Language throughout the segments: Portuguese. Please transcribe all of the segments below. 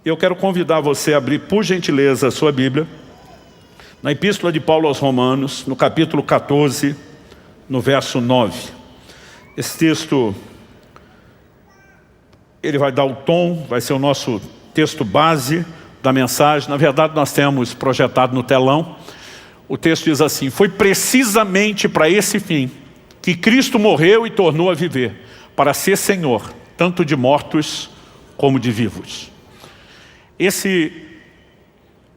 Eu quero convidar você a abrir, por gentileza, a sua Bíblia, na Epístola de Paulo aos Romanos, no capítulo 14, no verso 9. Esse texto, ele vai dar o tom, vai ser o nosso texto base da mensagem. Na verdade, nós temos projetado no telão. O texto diz assim: foi precisamente para esse fim que Cristo morreu e tornou a viver, para ser Senhor, tanto de mortos como de vivos. Esse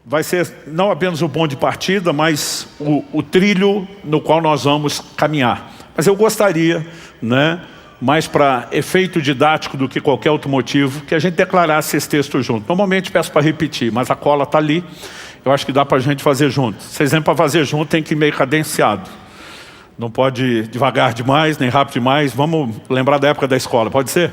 vai ser não apenas o ponto de partida, mas o trilho no qual nós vamos caminhar. Mas eu gostaria, mais para efeito didático do que qualquer outro motivo, que a gente declarasse esse texto junto. Normalmente peço para repetir, mas a cola está ali. Eu acho que dá para a gente fazer junto. Vocês vêm para fazer junto, tem que ir meio cadenciado. Não pode ir devagar demais, nem rápido demais. Vamos lembrar da época da escola, pode ser?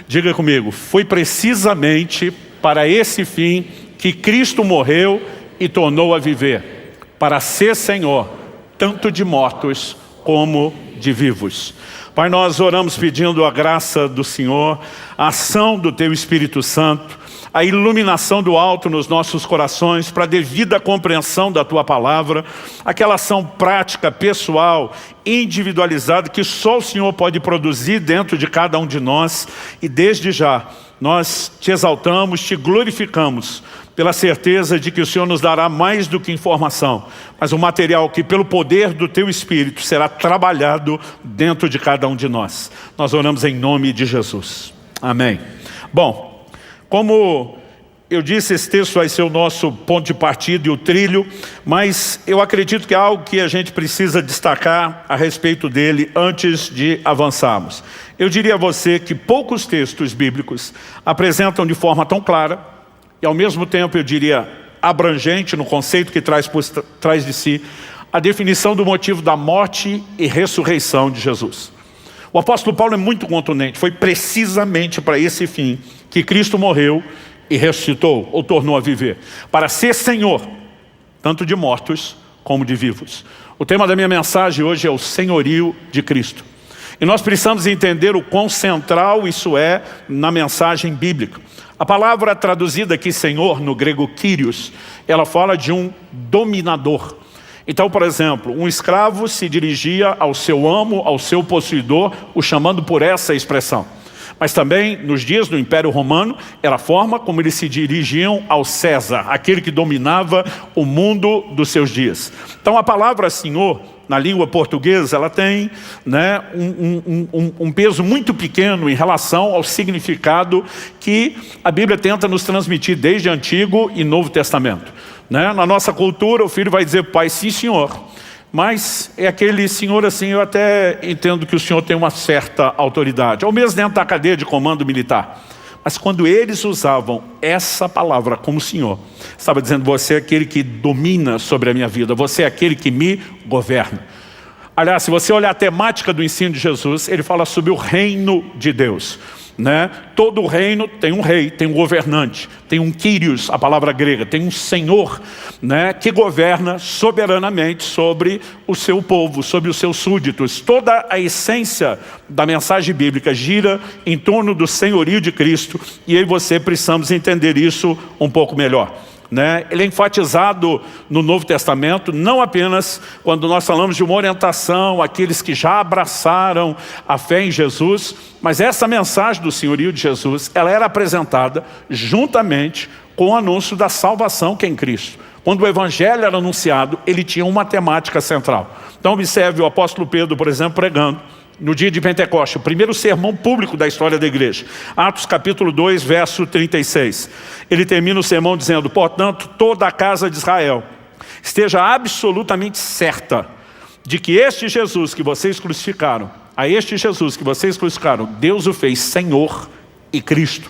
Diga comigo: foi precisamente para esse fim que Cristo morreu e tornou a viver, para ser Senhor, tanto de mortos como de vivos. Pai, nós oramos pedindo a graça do Senhor, a ação do Teu Espírito Santo, a iluminação do alto nos nossos corações, para a devida compreensão da Tua Palavra, aquela ação prática, pessoal, individualizada, que só o Senhor pode produzir dentro de cada um de nós. E desde já, nós Te exaltamos, Te glorificamos, pela certeza de que o Senhor nos dará mais do que informação, mas um material que pelo poder do Teu Espírito será trabalhado dentro de cada um de nós. Nós oramos em nome de Jesus. Amém. Bom, como eu disse, esse texto vai ser o nosso ponto de partida e o trilho, mas eu acredito que é algo que a gente precisa destacar a respeito dele antes de avançarmos. Eu diria a você que poucos textos bíblicos apresentam de forma tão clara e ao mesmo tempo, eu diria, abrangente no conceito que traz de si a definição do motivo da morte e ressurreição de Jesus. O apóstolo Paulo é muito contundente. Foi precisamente para esse fim que Cristo morreu e ressuscitou, ou tornou a viver, para ser Senhor, tanto de mortos como de vivos. O tema da minha mensagem hoje é o senhorio de Cristo. E nós precisamos entender o quão central isso é na mensagem bíblica. A palavra traduzida aqui, Senhor, no grego Kyrios, ela fala de um dominador. Então, por exemplo, um escravo se dirigia ao seu amo, ao seu possuidor, o chamando por essa expressão. Mas também, nos dias do Império Romano, era a forma como eles se dirigiam ao César, aquele que dominava o mundo dos seus dias. Então, a palavra Senhor, na língua portuguesa, ela tem um peso muito pequeno em relação ao significado que a Bíblia tenta nos transmitir desde Antigo e Novo Testamento. Na nossa cultura, o filho vai dizer para o pai: sim, senhor. Mas é aquele senhor assim, eu até entendo que o senhor tem uma certa autoridade, ou mesmo dentro da cadeia de comando militar. Mas quando eles usavam essa palavra como Senhor, estava dizendo: você é aquele que domina sobre a minha vida, você é aquele que me governa. Aliás, se você olhar a temática do ensino de Jesus, ele fala sobre o reino de Deus. Todo reino tem um rei, tem um governante, tem um Kyrios, a palavra grega, tem um senhor, que governa soberanamente sobre o seu povo, sobre os seus súditos. Toda a essência da mensagem bíblica gira em torno do senhorio de Cristo, e eu e você precisamos entender isso um pouco melhor. Ele é enfatizado no Novo Testamento, não apenas quando nós falamos de uma orientação àqueles que já abraçaram a fé em Jesus, mas essa mensagem do senhorio de Jesus, ela era apresentada juntamente com o anúncio da salvação que é em Cristo. Quando o Evangelho era anunciado, ele tinha uma temática central. Então observe o apóstolo Pedro, por exemplo, pregando no dia de Pentecostes, o primeiro sermão público da história da igreja. Atos capítulo 2, verso 36. Ele termina o sermão dizendo: portanto, toda a casa de Israel esteja absolutamente certa de que este Jesus que vocês crucificaram, Deus o fez Senhor e Cristo.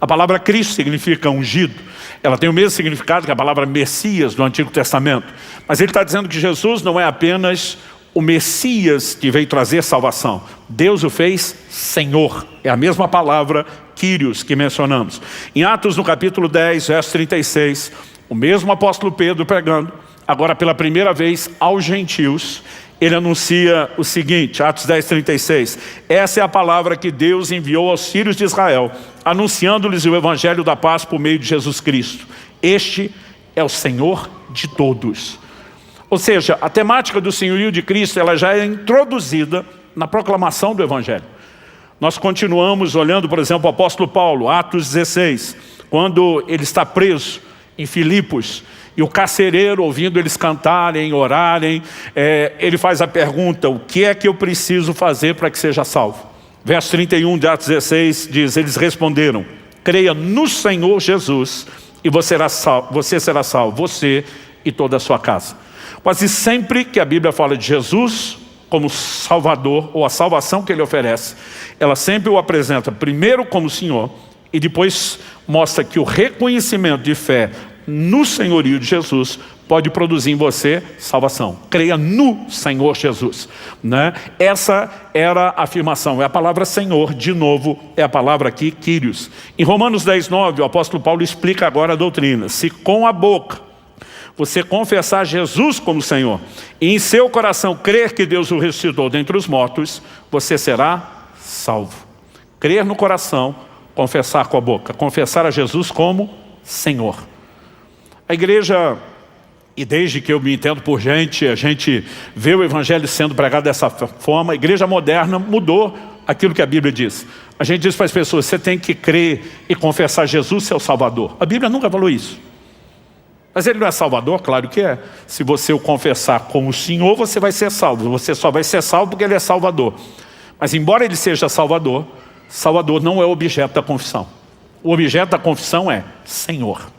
A palavra Cristo significa ungido. Ela tem o mesmo significado que a palavra Messias do Antigo Testamento. Mas ele está dizendo que Jesus não é apenas o Messias que veio trazer salvação. Deus o fez Senhor. É a mesma palavra Kyrios que mencionamos. Em Atos no capítulo 10, verso 36, o mesmo apóstolo Pedro pregando, agora pela primeira vez aos gentios, ele anuncia o seguinte, Atos 10:36. Essa é a palavra que Deus enviou aos filhos de Israel, anunciando-lhes o evangelho da paz por meio de Jesus Cristo. Este é o Senhor de todos. Ou seja, a temática do senhorio de Cristo, ela já é introduzida na proclamação do evangelho. Nós continuamos olhando, por exemplo, o apóstolo Paulo, Atos 16, quando ele está preso em Filipos, e o carcereiro, ouvindo eles cantarem, orarem, ele faz a pergunta, o que é que eu preciso fazer para que seja salvo? Verso 31 de Atos 16 diz, eles responderam, creia no Senhor Jesus e você será salvo, você e toda a sua casa. Quase sempre que a Bíblia fala de Jesus como Salvador, ou a salvação que ele oferece, ela sempre o apresenta primeiro como Senhor, e depois mostra que o reconhecimento de fé no senhorio de Jesus pode produzir em você salvação. Creia no Senhor Jesus, né? Essa era a afirmação, é a palavra Senhor, de novo, é a palavra aqui, Kyrios. Em Romanos 10:9, o apóstolo Paulo explica agora a doutrina. Se com a boca você confessar Jesus como Senhor, e em seu coração crer que Deus o ressuscitou dentre os mortos, você será salvo. Crer no coração, confessar com a boca, confessar a Jesus como Senhor. A igreja, e desde que eu me entendo por gente, a gente vê o evangelho sendo pregado dessa forma, a igreja moderna mudou aquilo que a Bíblia diz. A gente diz para as pessoas, você tem que crer e confessar Jesus seu Salvador. A Bíblia nunca falou isso. Mas ele não é Salvador? Claro que é. Se você o confessar como Senhor, você vai ser salvo. Você só vai ser salvo porque ele é Salvador. Mas embora ele seja Salvador, Salvador não é objeto da confissão. O objeto da confissão é Senhor.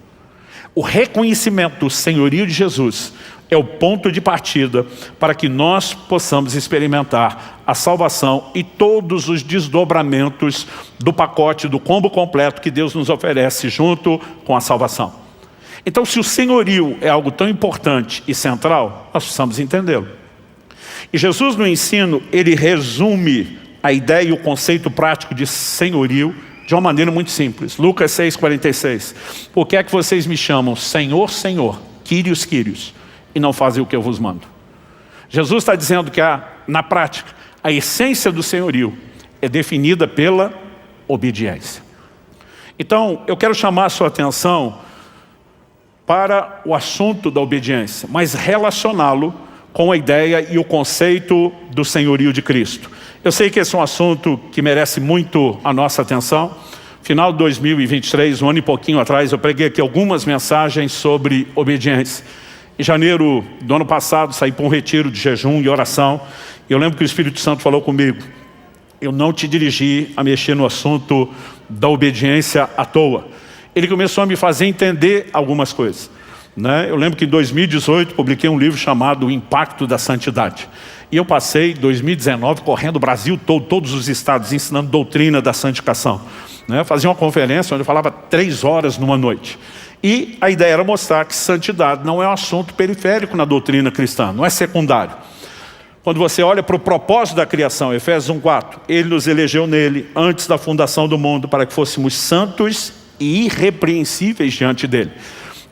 O reconhecimento do senhorio de Jesus é o ponto de partida para que nós possamos experimentar a salvação e todos os desdobramentos do pacote, do combo completo que Deus nos oferece junto com a salvação. Então, se o senhorio é algo tão importante e central, nós precisamos entendê-lo. E Jesus no ensino, ele resume a ideia e o conceito prático de senhorio de uma maneira muito simples. Lucas 6:46. Por que é que vocês me chamam Senhor, Senhor, Kyrios, Kyrios, e não fazem o que eu vos mando? Jesus está dizendo que na prática, a essência do senhorio é definida pela obediência. Então, eu quero chamar a sua atenção para o assunto da obediência, mas relacioná-lo com a ideia e o conceito do senhorio de Cristo. Eu sei que esse é um assunto que merece muito a nossa atenção. Final de 2023, um ano e pouquinho atrás, eu preguei aqui algumas mensagens sobre obediência. Em janeiro do ano passado, saí para um retiro de jejum e oração. E eu lembro que o Espírito Santo falou comigo, eu não te dirigi a mexer no assunto da obediência à toa. Ele começou a me fazer entender algumas coisas, né? Eu lembro que em 2018 publiquei um livro chamado O Impacto da Santidade. E eu passei 2019 correndo o Brasil todo, todos os estados, ensinando doutrina da santificação, né? Fazia uma conferência onde eu falava 3 horas numa noite. E a ideia era mostrar que santidade não é um assunto periférico na doutrina cristã, não é secundário. Quando você olha para o propósito da criação, Efésios 1:4, ele nos elegeu nele antes da fundação do mundo para que fôssemos santos e irrepreensíveis diante dele.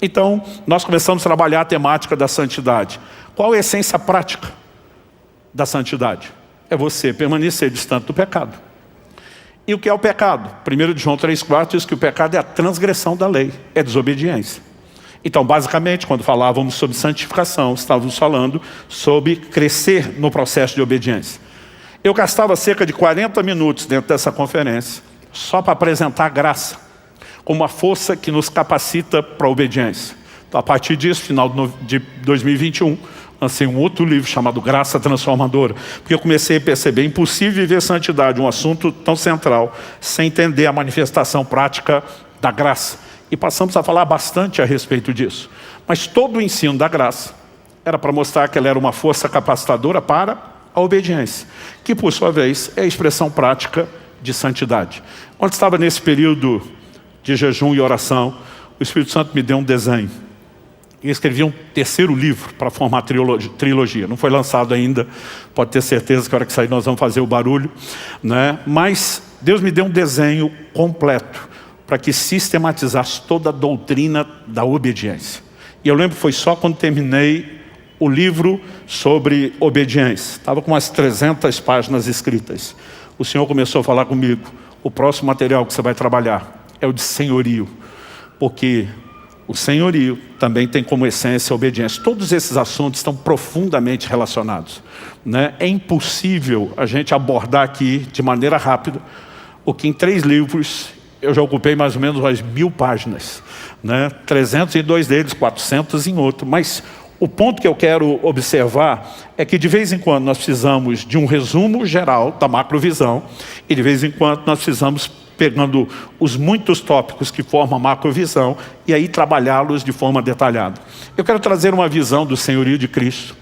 Então, nós começamos a trabalhar a temática da santidade. Qual é a essência prática da santidade? É você permanecer distante do pecado. E o que é o pecado? 1 João 3,4 diz que o pecado é a transgressão da lei, é desobediência. Então, basicamente, quando falávamos sobre santificação, estávamos falando sobre crescer no processo de obediência. Eu gastava cerca de 40 minutos dentro dessa conferência, só para apresentar a graça, como uma força que nos capacita para a obediência. Então, a partir disso, final de 2021, lancei um outro livro chamado Graça Transformadora, porque eu comecei a perceber, impossível viver santidade, um assunto tão central, sem entender a manifestação prática da graça. E passamos a falar bastante a respeito disso. Mas todo o ensino da graça era para mostrar que ela era uma força capacitadora para a obediência, que por sua vez é a expressão prática de santidade. Quando estava nesse período de jejum e oração, o Espírito Santo me deu um desenho. E escrevi um 3º livro para formar trilogia. Não foi lançado ainda, pode ter certeza que a hora que sair nós vamos fazer o barulho, né? Mas Deus me deu um desenho completo para que sistematizasse toda a doutrina da obediência. E eu lembro que foi só quando terminei o livro sobre obediência. Estava com umas 300 páginas escritas. O Senhor começou a falar comigo: o próximo material que você vai trabalhar é o de senhorio, porque o senhorio também tem como essência a obediência. Todos esses assuntos estão profundamente relacionados, né? É impossível a gente abordar aqui de maneira rápida o que em 3 livros eu já ocupei mais ou menos umas 1000 páginas, né? 300 em 2 deles, 400 em outro. Mas o ponto que eu quero observar é que de vez em quando nós precisamos de um resumo geral da macrovisão e de vez em quando nós precisamos pegando os muitos tópicos que formam a macrovisão e aí trabalhá-los de forma detalhada. Eu quero trazer uma visão do senhorio de Cristo,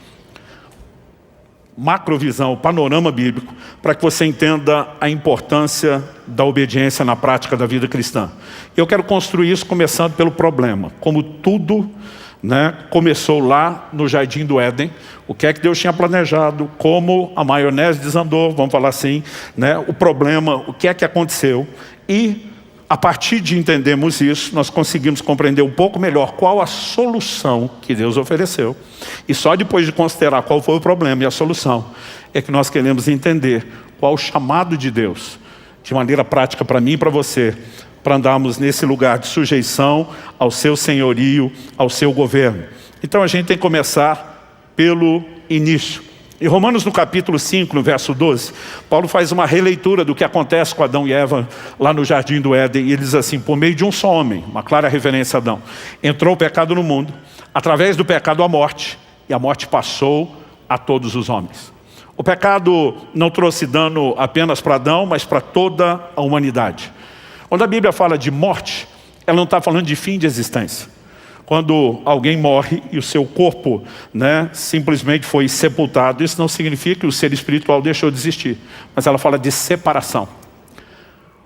macrovisão, panorama bíblico, para que você entenda a importância da obediência na prática da vida cristã. Eu quero construir isso começando pelo problema, como tudo, né, começou lá no Jardim do Éden. O que é que Deus tinha planejado, como a maionese desandou, vamos falar assim, né, o problema, o que é que aconteceu. E a partir de entendermos isso, nós conseguimos compreender um pouco melhor qual a solução que Deus ofereceu. E só depois de considerar qual foi o problema e a solução, é que nós queremos entender qual o chamado de Deus, de maneira prática para mim e para você, para andarmos nesse lugar de sujeição ao seu senhorio, ao seu governo. Então a gente tem que começar pelo início. Em Romanos, no capítulo 5, no verso 12, Paulo faz uma releitura do que acontece com Adão e Eva lá no Jardim do Éden. E ele diz assim: por meio de um só homem, uma clara referência a Adão, entrou o pecado no mundo, através do pecado a morte, e a morte passou a todos os homens. O pecado não trouxe dano apenas para Adão, mas para toda a humanidade. Quando a Bíblia fala de morte, ela não está falando de fim de existência. Quando alguém morre e o seu corpo, né, simplesmente foi sepultado, isso não significa que o ser espiritual deixou de existir. Mas ela fala de separação.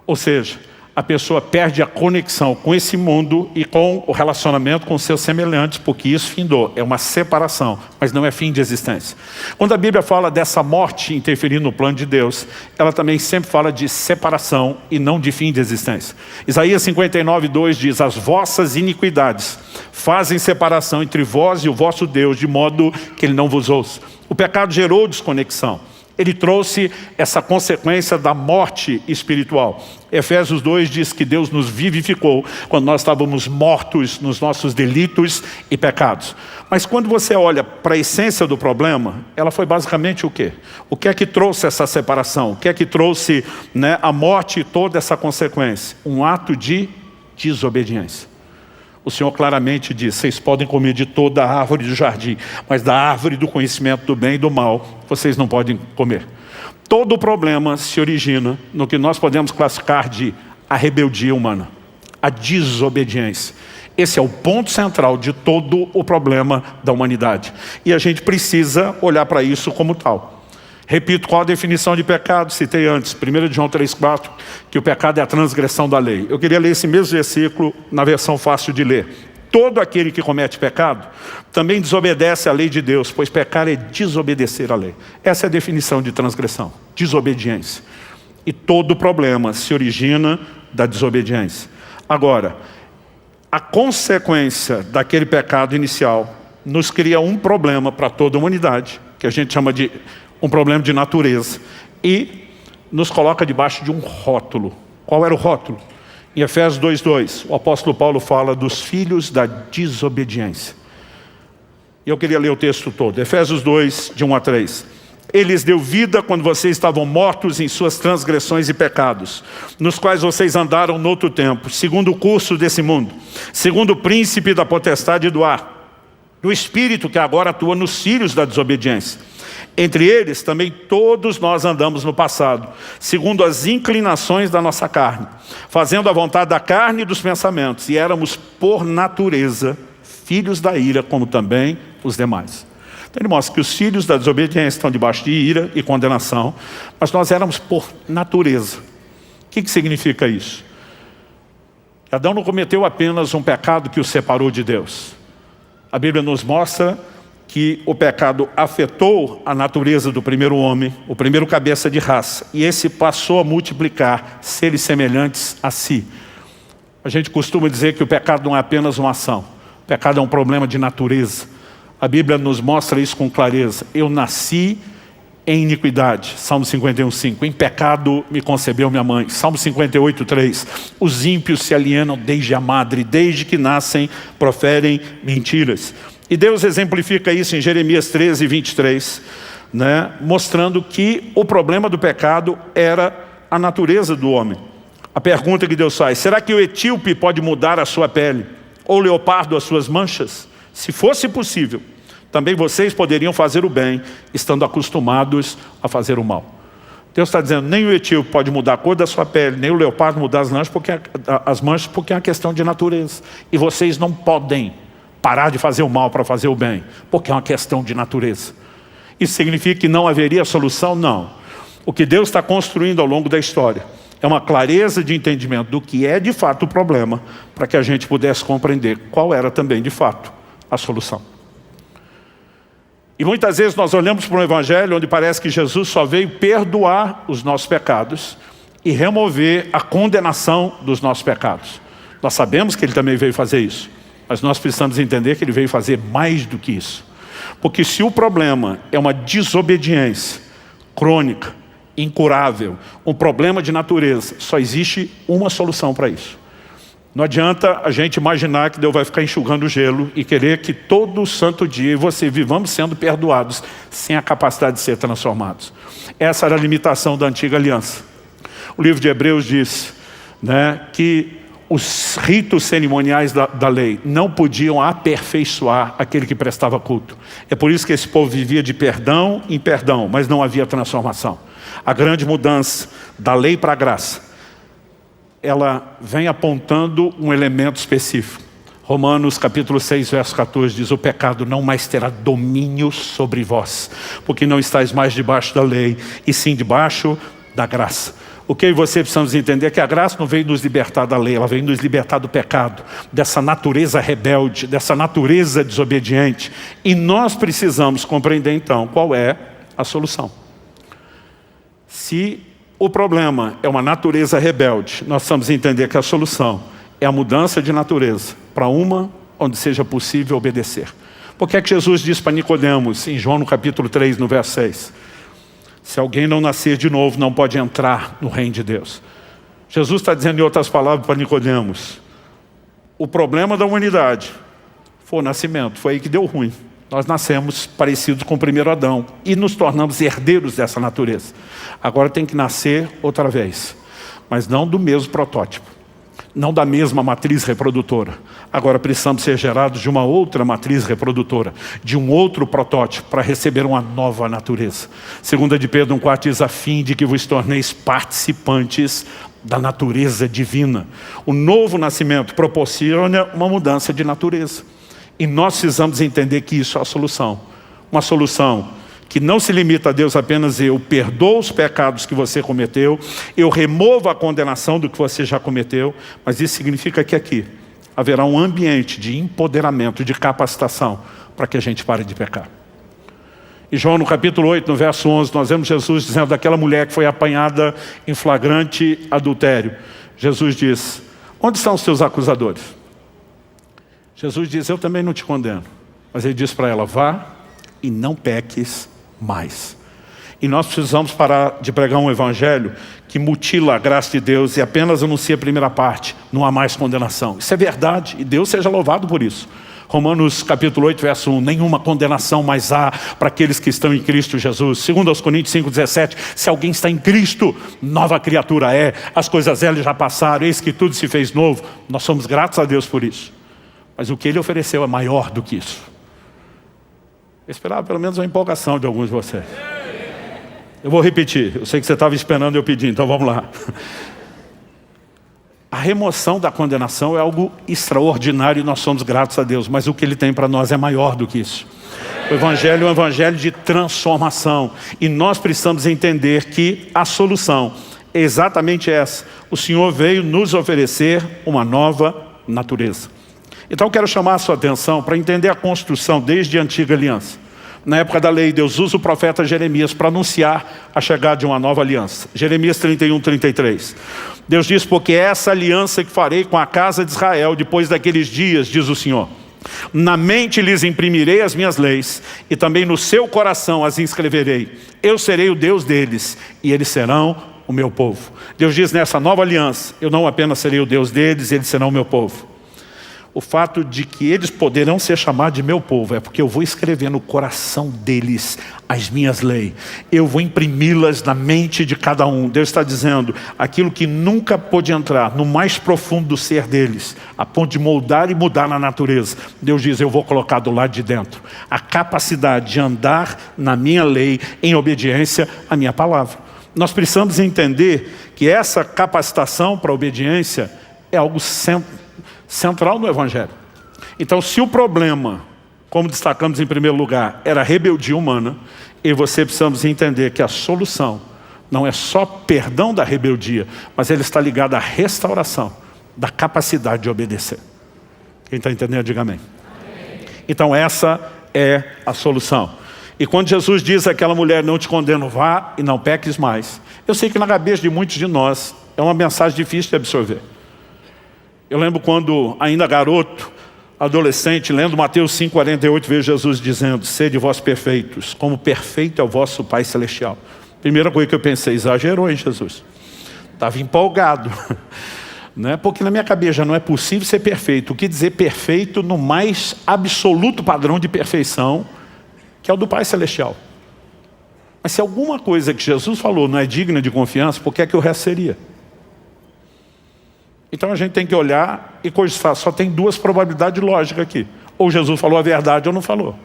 Ou seja, a pessoa perde a conexão com esse mundo e com o relacionamento com seus semelhantes, porque isso findou. É uma separação, mas não é fim de existência. Quando a Bíblia fala dessa morte interferindo no plano de Deus, ela também sempre fala de separação e não de fim de existência. Isaías 59:2 diz: as vossas iniquidades fazem separação entre vós e o vosso Deus, de modo que ele não vos ouça. O pecado gerou desconexão. Ele trouxe essa consequência da morte espiritual. Efésios 2 diz que Deus nos vivificou quando nós estávamos mortos nos nossos delitos e pecados. Mas quando você olha para a essência do problema, ela foi basicamente o quê? O que é que trouxe essa separação? O que é que trouxe, né, a morte e toda essa consequência? Um ato de desobediência. O Senhor claramente diz: vocês podem comer de toda a árvore do jardim, mas da árvore do conhecimento do bem e do mal, vocês não podem comer. Todo o problema se origina no que nós podemos classificar de a rebeldia humana, a desobediência. Esse é o ponto central de todo o problema da humanidade. E a gente precisa olhar para isso como tal. Repito, qual a definição de pecado? Citei antes, 1 João 3,4, que o pecado é a transgressão da lei. Eu queria ler esse mesmo versículo na versão fácil de ler. Todo aquele que comete pecado também desobedece à lei de Deus, pois pecar é desobedecer à lei. Essa é a definição de transgressão, desobediência. E todo problema se origina da desobediência. Agora, a consequência daquele pecado inicial nos cria um problema para toda a humanidade, que a gente chama de um problema de natureza, e nos coloca debaixo de um rótulo. Qual era o rótulo? Em Efésios 2:2, o apóstolo Paulo fala dos filhos da desobediência. E eu queria ler o texto todo. Efésios 2, de 1 a 3. Ele lhes deu vida quando vocês estavam mortos em suas transgressões e pecados, nos quais vocês andaram no outro tempo, segundo o curso desse mundo, segundo o príncipe da potestade do ar, do espírito que agora atua nos filhos da desobediência. Entre eles também todos nós andamos no passado, segundo as inclinações da nossa carne, fazendo a vontade da carne e dos pensamentos, e éramos por natureza filhos da ira, como também os demais. Então ele mostra que os filhos da desobediência estão debaixo de ira e condenação, mas nós éramos por natureza. O que significa isso? Adão não cometeu apenas um pecado que o separou de Deus. A Bíblia nos mostra que o pecado afetou a natureza do primeiro homem, o primeiro cabeça de raça, e esse passou a multiplicar seres semelhantes a si. A gente costuma dizer que o pecado não é apenas uma ação, o pecado é um problema de natureza. A Bíblia nos mostra isso com clareza. Eu nasci em iniquidade, Salmo 51:5. Em pecado me concebeu minha mãe, Salmo 58:3. Os ímpios se alienam desde a madre, desde que nascem proferem mentiras. E Deus exemplifica isso em Jeremias 13:23, né? Mostrando que o problema do pecado era a natureza do homem. A pergunta que Deus faz: será que o etíope pode mudar a sua pele? Ou o leopardo as suas manchas? Se fosse possível, também vocês poderiam fazer o bem, estando acostumados a fazer o mal. Deus está dizendo, nem o etíope pode mudar a cor da sua pele, nem o leopardo mudar as manchas, porque é uma questão de natureza. E vocês não podem parar de fazer o mal para fazer o bem, porque é uma questão de natureza. Isso significa que não haveria solução? Não. O que Deus está construindo ao longo da história é uma clareza de entendimento do que é de fato o problema, para que a gente pudesse compreender qual era também de fato a solução. E muitas vezes nós olhamos para um evangelho onde parece que Jesus só veio perdoar os nossos pecados e remover a condenação dos nossos pecados. Nós sabemos que ele também veio fazer isso, mas nós precisamos entender que ele veio fazer mais do que isso. Porque se o problema é uma desobediência crônica, incurável, um problema de natureza, só existe uma solução para isso. Não adianta a gente imaginar que Deus vai ficar enxugando o gelo e querer que todo santo dia você vivamos sendo perdoados sem a capacidade de ser transformados. Essa era a limitação da antiga aliança. O livro de Hebreus diz, né, que os ritos cerimoniais da lei não podiam aperfeiçoar aquele que prestava culto. É por isso que esse povo vivia de perdão em perdão, mas não havia transformação. A grande mudança da lei para a graça, ela vem apontando um elemento específico. Romanos capítulo 6, verso 14 diz, o pecado não mais terá domínio sobre vós, porque não estáis mais debaixo da lei, e sim debaixo da graça. O que você precisamos entender é que a graça não veio nos libertar da lei, ela veio nos libertar do pecado, dessa natureza rebelde, dessa natureza desobediente. E nós precisamos compreender então qual é a solução. Se o problema é uma natureza rebelde, nós precisamos entender que a solução é a mudança de natureza para uma onde seja possível obedecer. Por que é que Jesus disse para Nicodemos, em João no capítulo 3, no verso 6? Se alguém não nascer de novo, não pode entrar no reino de Deus. Jesus está dizendo em outras palavras para Nicodemos, o problema da humanidade foi o nascimento, foi aí que deu ruim. Nós nascemos parecidos com o primeiro Adão e nos tornamos herdeiros dessa natureza. Agora tem que nascer outra vez, mas não do mesmo protótipo, não da mesma matriz reprodutora. Agora precisamos ser gerados de uma outra matriz reprodutora, de um outro protótipo, para receber uma nova natureza. 2 de Pedro 1,4 diz, a fim de que vos torneis participantes da natureza divina. O novo nascimento proporciona uma mudança de natureza. E nós precisamos entender que isso é a solução. Uma solução que não se limita a Deus apenas eu perdoo os pecados que você cometeu, eu removo a condenação do que você já cometeu, mas isso significa que aqui haverá um ambiente de empoderamento, de capacitação, para que a gente pare de pecar. E João no capítulo 8, no verso 11, nós vemos Jesus dizendo daquela mulher que foi apanhada em flagrante adultério. Jesus diz, onde estão os teus acusadores? Jesus diz, eu também não te condeno. Mas ele diz para ela, vá e não peques mais. E nós precisamos parar de pregar um evangelho que mutila a graça de Deus e apenas anuncia a primeira parte, não há mais condenação. Isso é verdade e Deus seja louvado por isso. Romanos capítulo 8, verso 1, nenhuma condenação mais há para aqueles que estão em Cristo Jesus. 2 Coríntios 5,17, se alguém está em Cristo, nova criatura é, as coisas velhas já passaram, eis que tudo se fez novo. Nós somos gratos a Deus por isso. Mas o que ele ofereceu é maior do que isso. Eu esperava pelo menos uma empolgação de alguns de vocês. Eu vou repetir, eu sei que você estava esperando eu pedir, então vamos lá. A remoção da condenação é algo extraordinário e nós somos gratos a Deus, mas o que ele tem para nós é maior do que isso. O evangelho é um evangelho de transformação e nós precisamos entender que a solução é exatamente essa. O Senhor veio nos oferecer uma nova natureza. Então eu quero chamar a sua atenção para entender a construção desde a antiga aliança. Na época da lei, Deus usa o profeta Jeremias para anunciar a chegada de uma nova aliança. Jeremias 31, 33. Deus diz, porque é essa aliança que farei com a casa de Israel depois daqueles dias, diz o Senhor. Na mente lhes imprimirei as minhas leis, e também no seu coração as inscreverei. Eu serei o Deus deles, e eles serão o meu povo. Deus diz nessa nova aliança, eu não apenas serei o Deus deles, eles serão o meu povo. O fato de que eles poderão ser chamados de meu povo é porque eu vou escrever no coração deles as minhas leis. Eu vou imprimi-las na mente de cada um. Deus está dizendo, aquilo que nunca pôde entrar no mais profundo do ser deles, a ponto de moldar e mudar na natureza. Deus diz, eu vou colocar do lado de dentro a capacidade de andar na minha lei em obediência à minha palavra. Nós precisamos entender que essa capacitação para a obediência é algo central no Evangelho. Então, se o problema, como destacamos em primeiro lugar, era a rebeldia humana, eu e você precisamos entender que a solução não é só perdão da rebeldia, mas ele está ligado à restauração da capacidade de obedecer. Quem está entendendo, diga amém. Então essa é a solução. E quando Jesus diz àquela mulher, não te condeno, vá e não peques mais, eu sei que na cabeça de muitos de nós é uma mensagem difícil de absorver. Eu lembro quando, ainda garoto, adolescente, lendo Mateus 5,48, vejo Jesus dizendo, sede vós perfeitos, como perfeito é o vosso Pai Celestial. Primeira coisa que eu pensei, exagerou em Jesus. Estava empolgado. Né? Porque na minha cabeça já não é possível ser perfeito. O que dizer perfeito no mais absoluto padrão de perfeição, que é o do Pai Celestial. Mas se alguma coisa que Jesus falou não é digna de confiança, por que é que o resto seria? Então a gente tem que olhar e cogitar. Só tem duas probabilidades lógicas aqui. Ou Jesus falou a verdade ou não falou.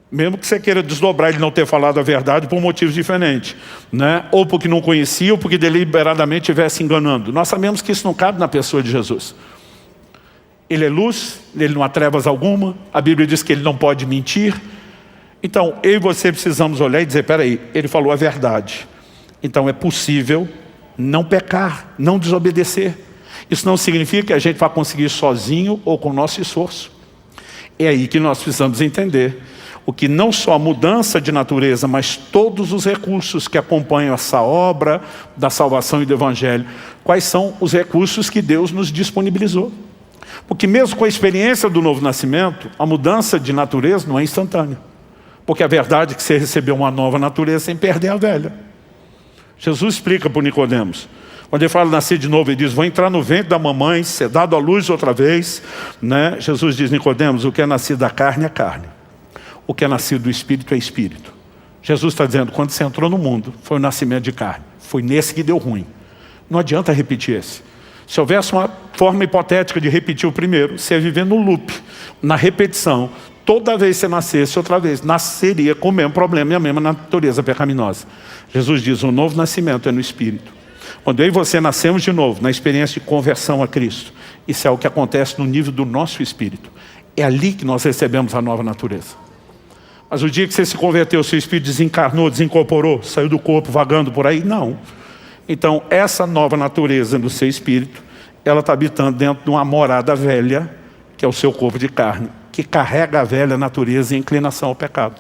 Mesmo que você queira desdobrar ele não ter falado a verdade por motivos diferentes. Né? Ou porque não conhecia, ou porque deliberadamente estivesse enganando. Nós sabemos que isso não cabe na pessoa de Jesus. Ele é luz, ele não há trevas alguma. A Bíblia diz que ele não pode mentir. Então eu e você precisamos olhar e dizer, peraí, ele falou a verdade. Então é possível não pecar, não desobedecer. Isso não significa que a gente vai conseguir sozinho ou com o nosso esforço. É aí que nós precisamos entender o que não só a mudança de natureza, mas todos os recursos que acompanham essa obra da salvação e do Evangelho. Quais são os recursos que Deus nos disponibilizou? Porque mesmo com a experiência do novo nascimento, a mudança de natureza não é instantânea. Porque a verdade é que você recebeu uma nova natureza sem perder a velha. Jesus explica para o Nicodemos. Quando ele fala nascer de novo, ele diz, vou entrar no ventre da mamãe, ser dado à luz outra vez. Né? Jesus diz, Nicodemos, o que é nascido da carne é carne. O que é nascido do Espírito é Espírito. Jesus está dizendo, quando você entrou no mundo, foi o nascimento de carne. Foi nesse que deu ruim. Não adianta repetir esse. Se houvesse uma forma hipotética de repetir o primeiro, você ia viver no loop, na repetição. Toda vez que você nascesse outra vez, nasceria com o mesmo problema e a mesma natureza pecaminosa. Jesus diz, o novo nascimento é no Espírito. Quando eu e você nascemos de novo, na experiência de conversão a Cristo, isso é o que acontece no nível do nosso Espírito. É ali que nós recebemos a nova natureza. Mas o dia que você se converteu, o seu Espírito desencarnou, desincorporou, saiu do corpo vagando por aí? Não. Então essa nova natureza do seu Espírito, ela está habitando dentro de uma morada velha, que é o seu corpo de carne, que carrega a velha natureza e inclinação ao pecado.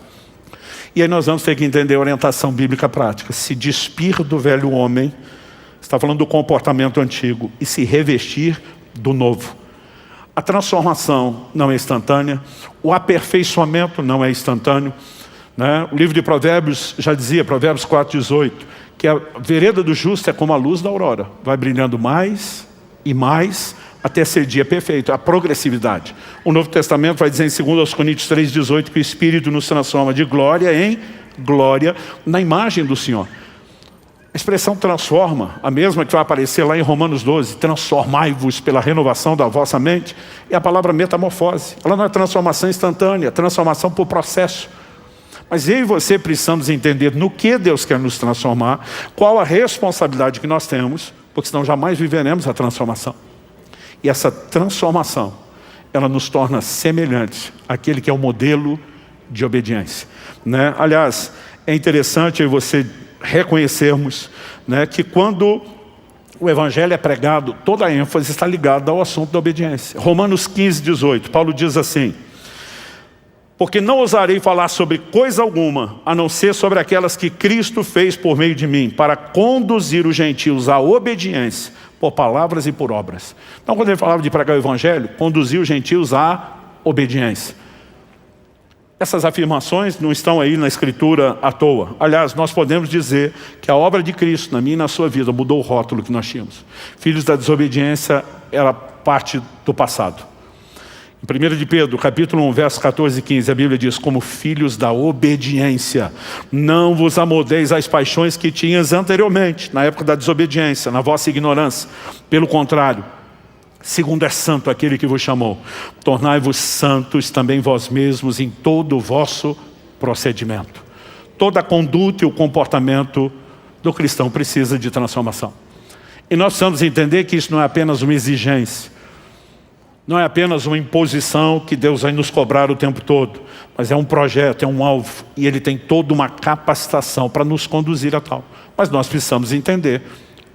E aí nós vamos ter que entender a orientação bíblica prática. Se despir do velho homem, está falando do comportamento antigo, e se revestir do novo. A transformação não é instantânea, o aperfeiçoamento não é instantâneo. Né? O livro de Provérbios já dizia, Provérbios 4,18, que a vereda do justo é como a luz da aurora. Vai brilhando mais e mais, até ser dia perfeito, a progressividade. O Novo Testamento vai dizer em 2 Coríntios 3,18 que o Espírito nos transforma de glória em glória na imagem do Senhor. A expressão transforma, a mesma que vai aparecer lá em Romanos 12, transformai-vos pela renovação da vossa mente, é a palavra metamorfose. Ela não é transformação instantânea, é transformação por processo. Mas eu e você precisamos entender no que Deus quer nos transformar, qual a responsabilidade que nós temos, porque senão jamais viveremos a transformação. E essa transformação, ela nos torna semelhantes àquele que é o modelo de obediência. Né? Aliás, é interessante você reconhecermos, né, que quando o Evangelho é pregado, toda a ênfase está ligada ao assunto da obediência. Romanos 15:18, Paulo diz assim, porque não ousarei falar sobre coisa alguma, a não ser sobre aquelas que Cristo fez por meio de mim, para conduzir os gentios à obediência, por palavras e por obras. Então, quando ele falava de pregar o evangelho, conduzir os gentios à obediência. Essas afirmações não estão aí na Escritura à toa. Aliás, nós podemos dizer que a obra de Cristo, na minha e na sua vida, mudou o rótulo que nós tínhamos. Filhos da desobediência era parte do passado. Em 1 de Pedro, capítulo 1, versos 14 e 15, a Bíblia diz: como filhos da obediência, não vos amoldeis às paixões que tinhas anteriormente, na época da desobediência, na vossa ignorância. Pelo contrário, segundo é santo aquele que vos chamou, tornai-vos santos também vós mesmos em todo o vosso procedimento. Toda a conduta e o comportamento do cristão precisa de transformação. E nós precisamos entender que isso não é apenas uma exigência, não é apenas uma imposição que Deus vai nos cobrar o tempo todo, mas é um projeto, é um alvo, e Ele tem toda uma capacitação para nos conduzir a tal. Mas nós precisamos entender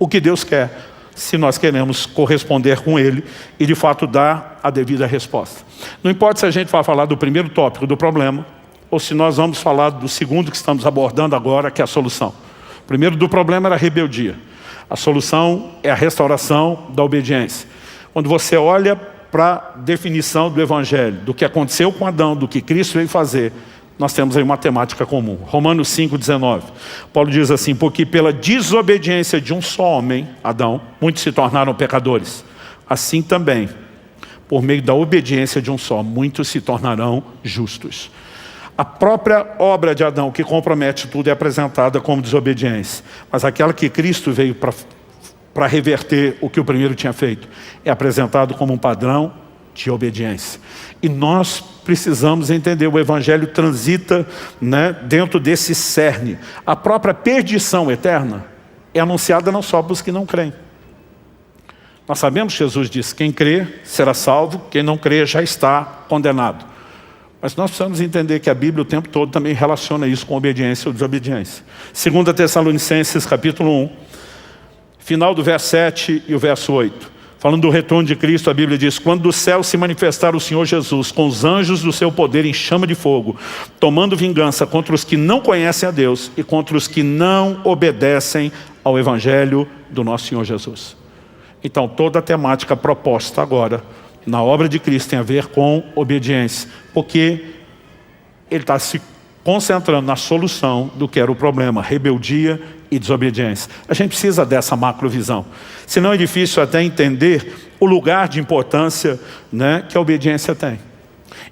o que Deus quer, se nós queremos corresponder com Ele e de fato dar a devida resposta. Não importa se a gente vai falar do primeiro tópico do problema, ou se nós vamos falar do segundo que estamos abordando agora, que é a solução. O primeiro do problema era a rebeldia. A solução é a restauração da obediência. Quando você olha para a definição do Evangelho, do que aconteceu com Adão, do que Cristo veio fazer, nós temos aí uma temática comum. Romanos 5,19. Paulo diz assim: porque pela desobediência de um só homem, Adão, muitos se tornaram pecadores. Assim também, por meio da obediência de um só, muitos se tornarão justos. A própria obra de Adão, que compromete tudo, é apresentada como desobediência. Mas aquela que Cristo veio para reverter o que o primeiro tinha feito, é apresentado como um padrão de obediência. E nós precisamos entender, o Evangelho transita, dentro desse cerne. A própria perdição eterna é anunciada não só para os que não creem. Nós sabemos que Jesus disse: quem crê será salvo, quem não crê já está condenado. Mas nós precisamos entender que a Bíblia o tempo todo também relaciona isso com obediência ou desobediência. 2 Tessalonicenses capítulo 1, final do verso 7 e o verso 8. Falando do retorno de Cristo, a Bíblia diz: quando do céu se manifestar o Senhor Jesus, com os anjos do seu poder em chama de fogo, tomando vingança contra os que não conhecem a Deus e contra os que não obedecem ao Evangelho do nosso Senhor Jesus. Então, toda a temática proposta agora, na obra de Cristo, tem a ver com obediência, porque Ele está se concentrando na solução do que era o problema: rebeldia e desobediência. A gente precisa dessa macrovisão. Senão é difícil até entender o lugar de importância, que a obediência tem.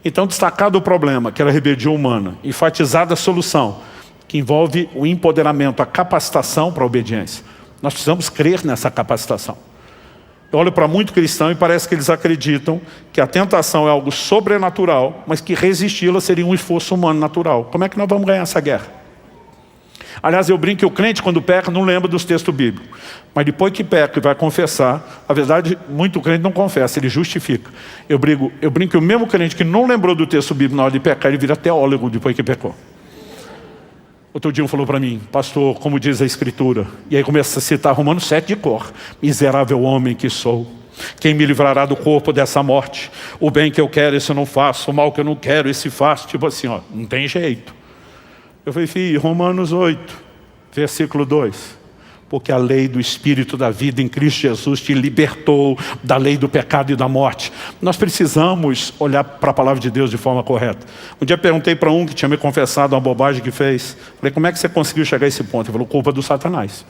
Então, destacado o problema, que era a rebeldia humana, enfatizada a solução, que envolve o empoderamento, a capacitação para a obediência. Nós precisamos crer nessa capacitação. Eu olho para muito cristão e parece que eles acreditam que a tentação é algo sobrenatural, mas que resisti-la seria um esforço humano natural. Como é que nós vamos ganhar essa guerra? Aliás, eu brinco que o crente, quando peca, não lembra dos textos bíblicos. Mas depois que peca e vai confessar, a verdade, muito crente não confessa, ele justifica. Eu brinco que o mesmo crente que não lembrou do texto bíblico na hora de pecar, ele vira teólogo depois que pecou. Outro dia um falou para mim: pastor, como diz a Escritura? E aí começa a citar Romanos 7 de cor: miserável homem que sou, quem me livrará do corpo dessa morte? O bem que eu quero, esse eu não faço, o mal que eu não quero, esse faço. Tipo assim, não tem jeito. Eu falei: filho, Romanos 8, versículo 2. Porque a lei do Espírito da vida em Cristo Jesus te libertou da lei do pecado e da morte. Nós precisamos olhar para a palavra de Deus de forma correta. Um dia perguntei para um que tinha me confessado uma bobagem que fez. Falei: como é que você conseguiu chegar a esse ponto? Ele falou: culpa do Satanás.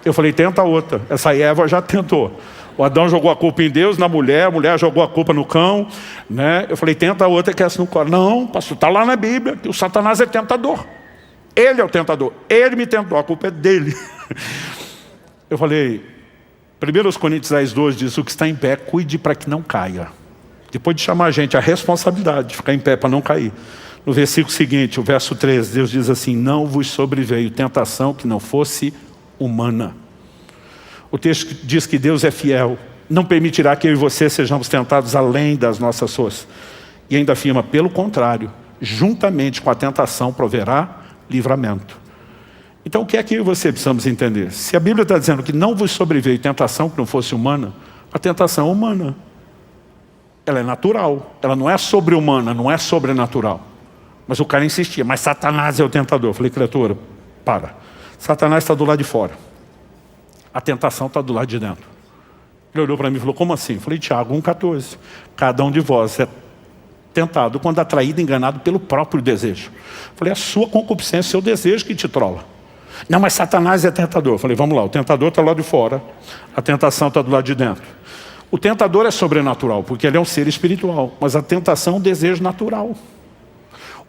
Eu falei: tenta outra. Essa Eva já tentou. O Adão jogou a culpa em Deus, na mulher, a mulher jogou a culpa no cão. Eu falei: tenta outra que essa não corre. Não, pastor, está lá na Bíblia que o Satanás é tentador. Ele é o tentador, ele me tentou, a culpa é dele. Eu falei: 1 Coríntios 10:12 diz: o que está em pé, cuide para que não caia. Depois de chamar a gente a responsabilidade de ficar em pé para não cair. No versículo seguinte, o verso 13, Deus diz assim: não vos sobreveio tentação que não fosse humana. O texto diz que Deus é fiel, não permitirá que eu e você sejamos tentados além das nossas forças. E ainda afirma: pelo contrário, juntamente com a tentação proverá livramento. Então o que é que eu e você precisamos entender? Se a Bíblia está dizendo que não vos sobreveio tentação que não fosse humana, a tentação é humana. ela é natural, ela não é sobre-humana, não é sobrenatural. Mas o cara insistia, mas Satanás é o tentador. Eu falei, criatura, para. Satanás está do lado de fora. A tentação está do lado de dentro. Ele olhou para mim e falou, como assim? Eu falei, Tiago 1,14. Cada um de vós é tentado quando atraído e enganado pelo próprio desejo. Eu falei, a sua concupiscência, seu desejo que te trola. Não, mas Satanás é tentador. Eu falei, vamos lá, o tentador está do lado de fora, a tentação está do lado de dentro. O tentador é sobrenatural, porque ele é um ser espiritual, mas a tentação é um desejo natural.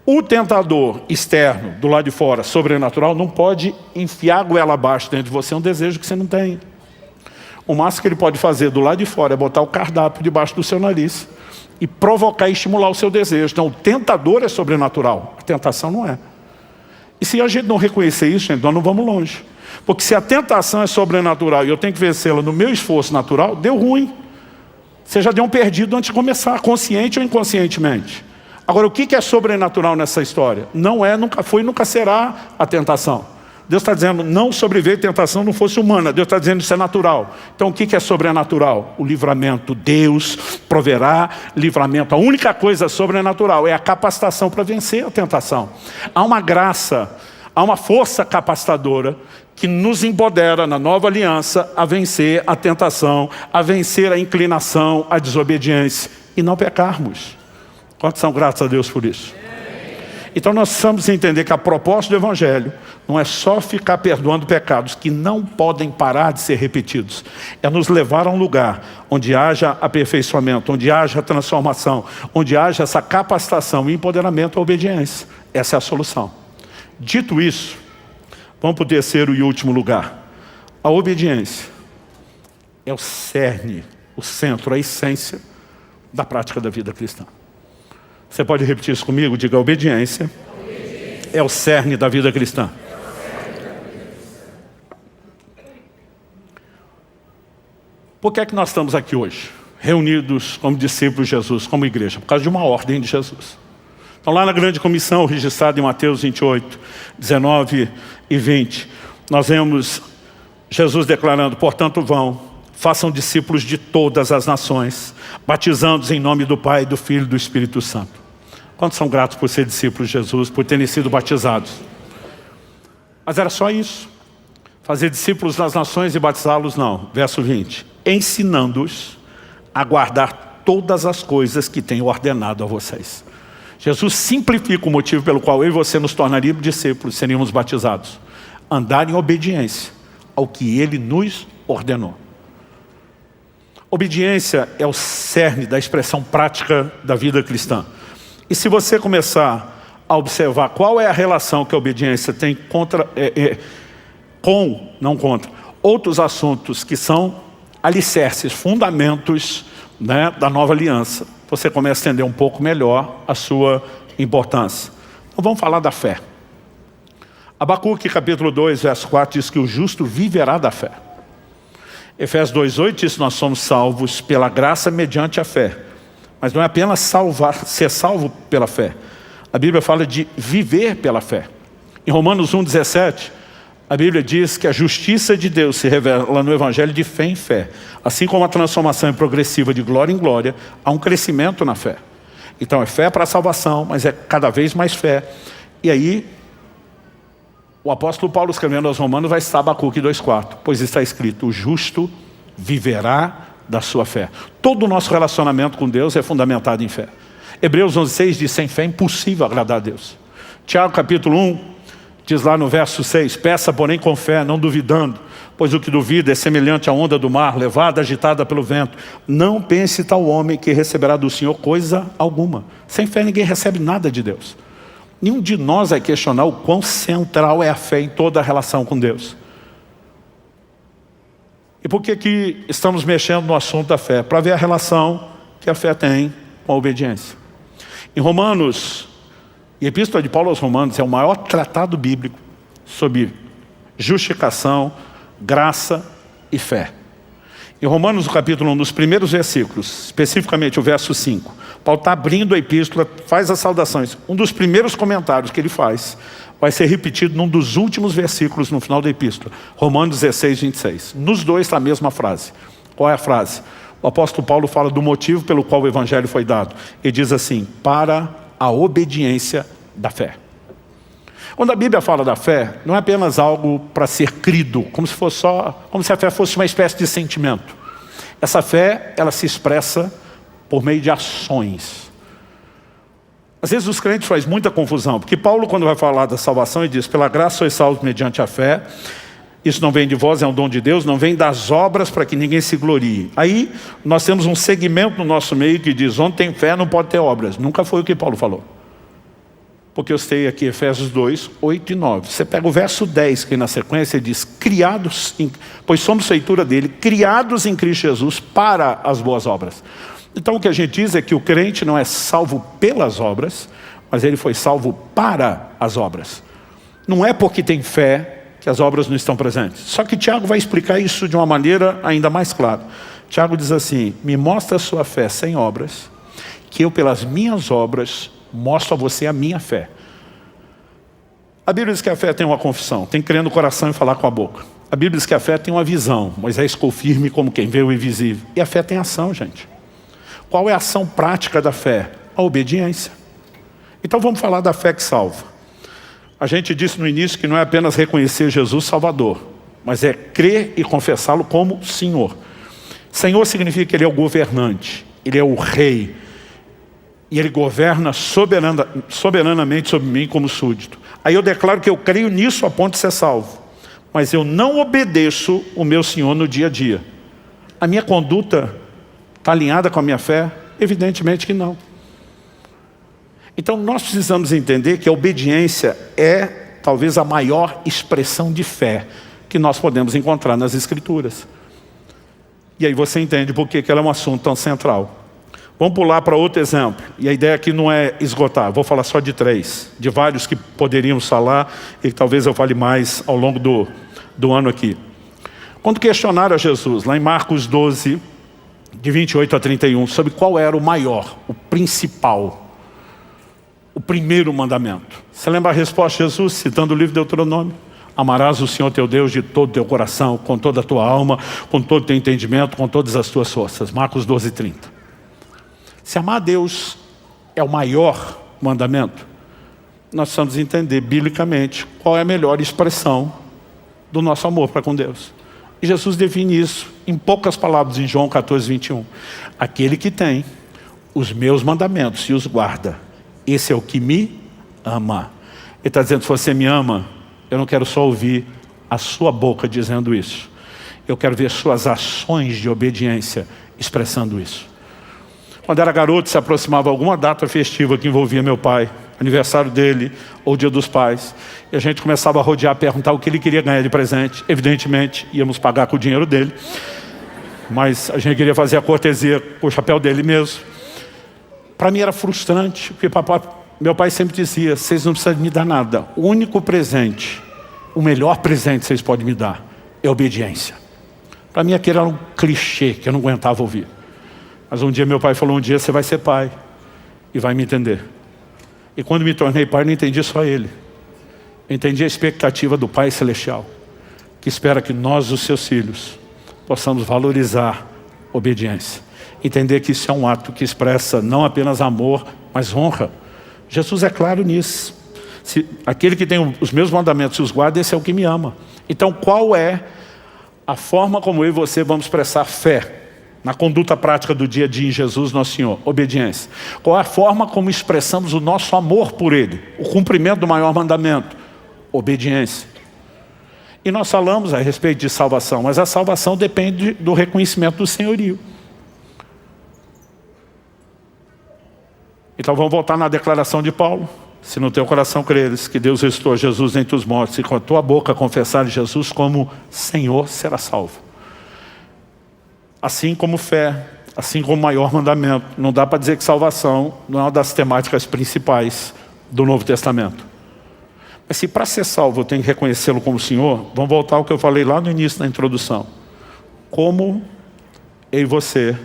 O tentador externo, do lado de fora, sobrenatural, não pode enfiar a goela abaixo dentro de você, é um desejo que você não tem. O máximo que ele pode fazer do lado de fora é botar o cardápio debaixo do seu nariz e provocar e estimular o seu desejo. Então, o tentador é sobrenatural, a tentação não é. E se a gente não reconhecer isso, gente, nós não vamos longe. Porque se a tentação é sobrenatural e eu tenho que vencê-la no meu esforço natural, deu ruim. Você já deu um perdido antes de começar, consciente ou inconscientemente. Agora, o que é sobrenatural nessa história? Não é, nunca foi, nunca será a tentação. Deus está dizendo, não sobreveio tentação não fosse humana. Deus está dizendo, isso é natural. Então, o que é sobrenatural? O livramento. Deus proverá livramento. A única coisa sobrenatural é a capacitação para vencer a tentação. Há uma graça, há uma força capacitadora que nos empodera na nova aliança a vencer a tentação, a vencer a inclinação, a desobediência e não pecarmos. Quantos são gratos a Deus por isso? Então nós precisamos entender que a proposta do Evangelho não é só ficar perdoando pecados que não podem parar de ser repetidos. É nos levar a um lugar onde haja aperfeiçoamento, onde haja transformação, onde haja essa capacitação e empoderamento à obediência. Essa é a solução. Dito isso, vamos para o terceiro e último lugar. A obediência é o cerne, o centro, a essência da prática da vida cristã. Você pode repetir isso comigo? Diga, a obediência é o cerne da vida cristã. Por que é que nós estamos aqui hoje? Reunidos como discípulos de Jesus, como igreja? Por causa de uma ordem de Jesus. Então lá na grande comissão, registrada em Mateus 28, 19 e 20, nós vemos Jesus declarando, portanto vão, façam discípulos de todas as nações, batizando-os em nome do Pai, do Filho e do Espírito Santo. Quantos são gratos por ser discípulos de Jesus, por terem sido batizados? Mas era só isso. Fazer discípulos das nações e batizá-los, não. Verso 20. Ensinando-os a guardar todas as coisas que tenho ordenado a vocês. Jesus simplifica o motivo pelo qual eu e você nos tornaríamos discípulos, seríamos batizados. Andar em obediência ao que Ele nos ordenou. Obediência é o cerne da expressão prática da vida cristã. E se você começar a observar qual é a relação que a obediência tem outros assuntos que são alicerces, fundamentos, né, da nova aliança, você começa a entender um pouco melhor a sua importância. Então vamos falar da fé. Abacuque capítulo 2, verso 4 diz que o justo viverá da fé. Efésios 2,8 diz que nós somos salvos pela graça mediante a fé. Mas não é apenas ser salvo pela fé. A Bíblia fala de viver pela fé. Em Romanos 1,17, a Bíblia diz que a justiça de Deus se revela no Evangelho de fé em fé. Assim como a transformação é progressiva de glória em glória, há um crescimento na fé. Então é fé para a salvação, mas é cada vez mais fé. E aí, o apóstolo Paulo escrevendo aos Romanos vai estar Abacuque 2,4. Pois está escrito, o justo viverá da sua fé. Todo o nosso relacionamento com Deus é fundamentado em fé. Hebreus 11,6 diz, sem fé é impossível agradar a Deus. Tiago capítulo 1, diz lá no verso 6, peça porém com fé, não duvidando, pois o que duvida é semelhante à onda do mar, levada, agitada pelo vento. Não pense tal homem que receberá do Senhor coisa alguma. Sem fé ninguém recebe nada de Deus. Nenhum de nós vai questionar o quão central é a fé em toda a relação com Deus. E por que estamos mexendo no assunto da fé? Para ver a relação que a fé tem com a obediência. Em Romanos, e a Epístola de Paulo aos Romanos é o maior tratado bíblico sobre justificação, graça e fé. Em Romanos, no capítulo 1, nos primeiros versículos, especificamente o verso 5, Paulo está abrindo a epístola, faz as saudações. Um dos primeiros comentários que ele faz vai ser repetido num dos últimos versículos no final da epístola. Romanos 16, 26. Nos dois está a mesma frase. Qual é a frase? O apóstolo Paulo fala do motivo pelo qual o evangelho foi dado. Ele diz assim, para a obediência da fé. Quando a Bíblia fala da fé, não é apenas algo para ser crido, como se a fé fosse uma espécie de sentimento. Essa fé, ela se expressa por meio de ações. Às vezes os crentes fazem muita confusão, porque Paulo, quando vai falar da salvação, ele diz, pela graça sois salvos mediante a fé, isso não vem de vós, é um dom de Deus, não vem das obras para que ninguém se glorie. Aí nós temos um segmento no nosso meio que diz, onde tem fé não pode ter obras. Nunca foi o que Paulo falou. Porque eu citei aqui Efésios 2, 8 e 9. Você pega o verso 10, que na sequência diz, pois somos feitura dele, criados em Cristo Jesus para as boas obras. Então o que a gente diz é que o crente não é salvo pelas obras, mas ele foi salvo para as obras. Não é porque tem fé que as obras não estão presentes. Só que Tiago vai explicar isso de uma maneira ainda mais clara. Tiago diz assim, me mostra a sua fé sem obras, que eu pelas minhas obras mostro a você a minha fé. A Bíblia diz que a fé tem uma confissão, tem que crer no coração e falar com a boca. A Bíblia diz que a fé tem uma visão, Moisés ficou firme como quem vê o invisível. E a fé tem ação, gente. Qual é a ação prática da fé? A obediência. Então vamos falar da fé que salva. A gente disse no início que não é apenas reconhecer Jesus Salvador, mas é crer e confessá-lo como Senhor. Senhor significa que Ele é o governante, Ele é o rei, e Ele governa soberanamente sobre mim como súdito. Aí eu declaro que eu creio nisso a ponto de ser salvo. Mas eu não obedeço o meu Senhor no dia a dia. A minha conduta está alinhada com a minha fé? Evidentemente que não. Então nós precisamos entender que a obediência é talvez a maior expressão de fé que nós podemos encontrar nas Escrituras. E aí você entende por que ela é um assunto tão central. Vamos pular para outro exemplo. E a ideia aqui não é esgotar. Vou falar só de 3. De vários que poderíamos falar e que talvez eu fale mais ao longo do ano aqui. Quando questionaram a Jesus, lá em Marcos 12, de 28 a 31, sobre qual era o maior, o principal, o primeiro mandamento. Você lembra a resposta de Jesus, citando o livro de Deuteronômio? Amarás o Senhor teu Deus de todo o teu coração, com toda a tua alma, com todo o teu entendimento, com todas as tuas forças. Marcos 12, 30. Se amar a Deus é o maior mandamento, nós precisamos entender biblicamente qual é a melhor expressão do nosso amor para com Deus. E Jesus define isso em poucas palavras em João 14, 21. Aquele que tem os meus mandamentos e os guarda, esse é o que me ama. Ele está dizendo, se você me ama, eu não quero só ouvir a sua boca dizendo isso. Eu quero ver suas ações de obediência expressando isso. Quando era garoto, se aproximava alguma data festiva que envolvia meu pai, aniversário dele, ou Dia dos Pais, e a gente começava a rodear, perguntar o que ele queria ganhar de presente. Evidentemente, íamos pagar com o dinheiro dele, mas a gente queria fazer a cortesia com o chapéu dele mesmo. Para mim era frustrante, porque meu pai sempre dizia, vocês não precisam me dar nada. O único presente, o melhor presente que vocês podem me dar, é obediência. Para mim aquele era um clichê que eu não aguentava ouvir. Mas um dia meu pai falou, um dia você vai ser pai e vai me entender. E quando me tornei pai, não entendi só ele. Eu entendi a expectativa do Pai Celestial, que espera que nós, os seus filhos, possamos valorizar obediência. Entender que isso é um ato que expressa não apenas amor, mas honra. Jesus é claro nisso. Se aquele que tem os meus mandamentos e os guarda, esse é o que me ama. Então qual é a forma como eu e você vamos expressar fé na conduta prática do dia a dia em Jesus, nosso Senhor? Obediência. Qual é a forma como expressamos o nosso amor por Ele? O cumprimento do maior mandamento? Obediência. E nós falamos a respeito de salvação, mas a salvação depende do reconhecimento do senhorio. Então vamos voltar na declaração de Paulo. Se no teu coração creres que Deus ressuscitou Jesus dentre os mortos e com a tua boca confessares Jesus como Senhor, será salvo. Assim como fé, assim como maior mandamento. Não dá para dizer que salvação não é uma das temáticas principais do Novo Testamento. Mas se para ser salvo eu tenho que reconhecê-lo como Senhor, vamos voltar ao que eu falei lá no início da introdução. Como eu e você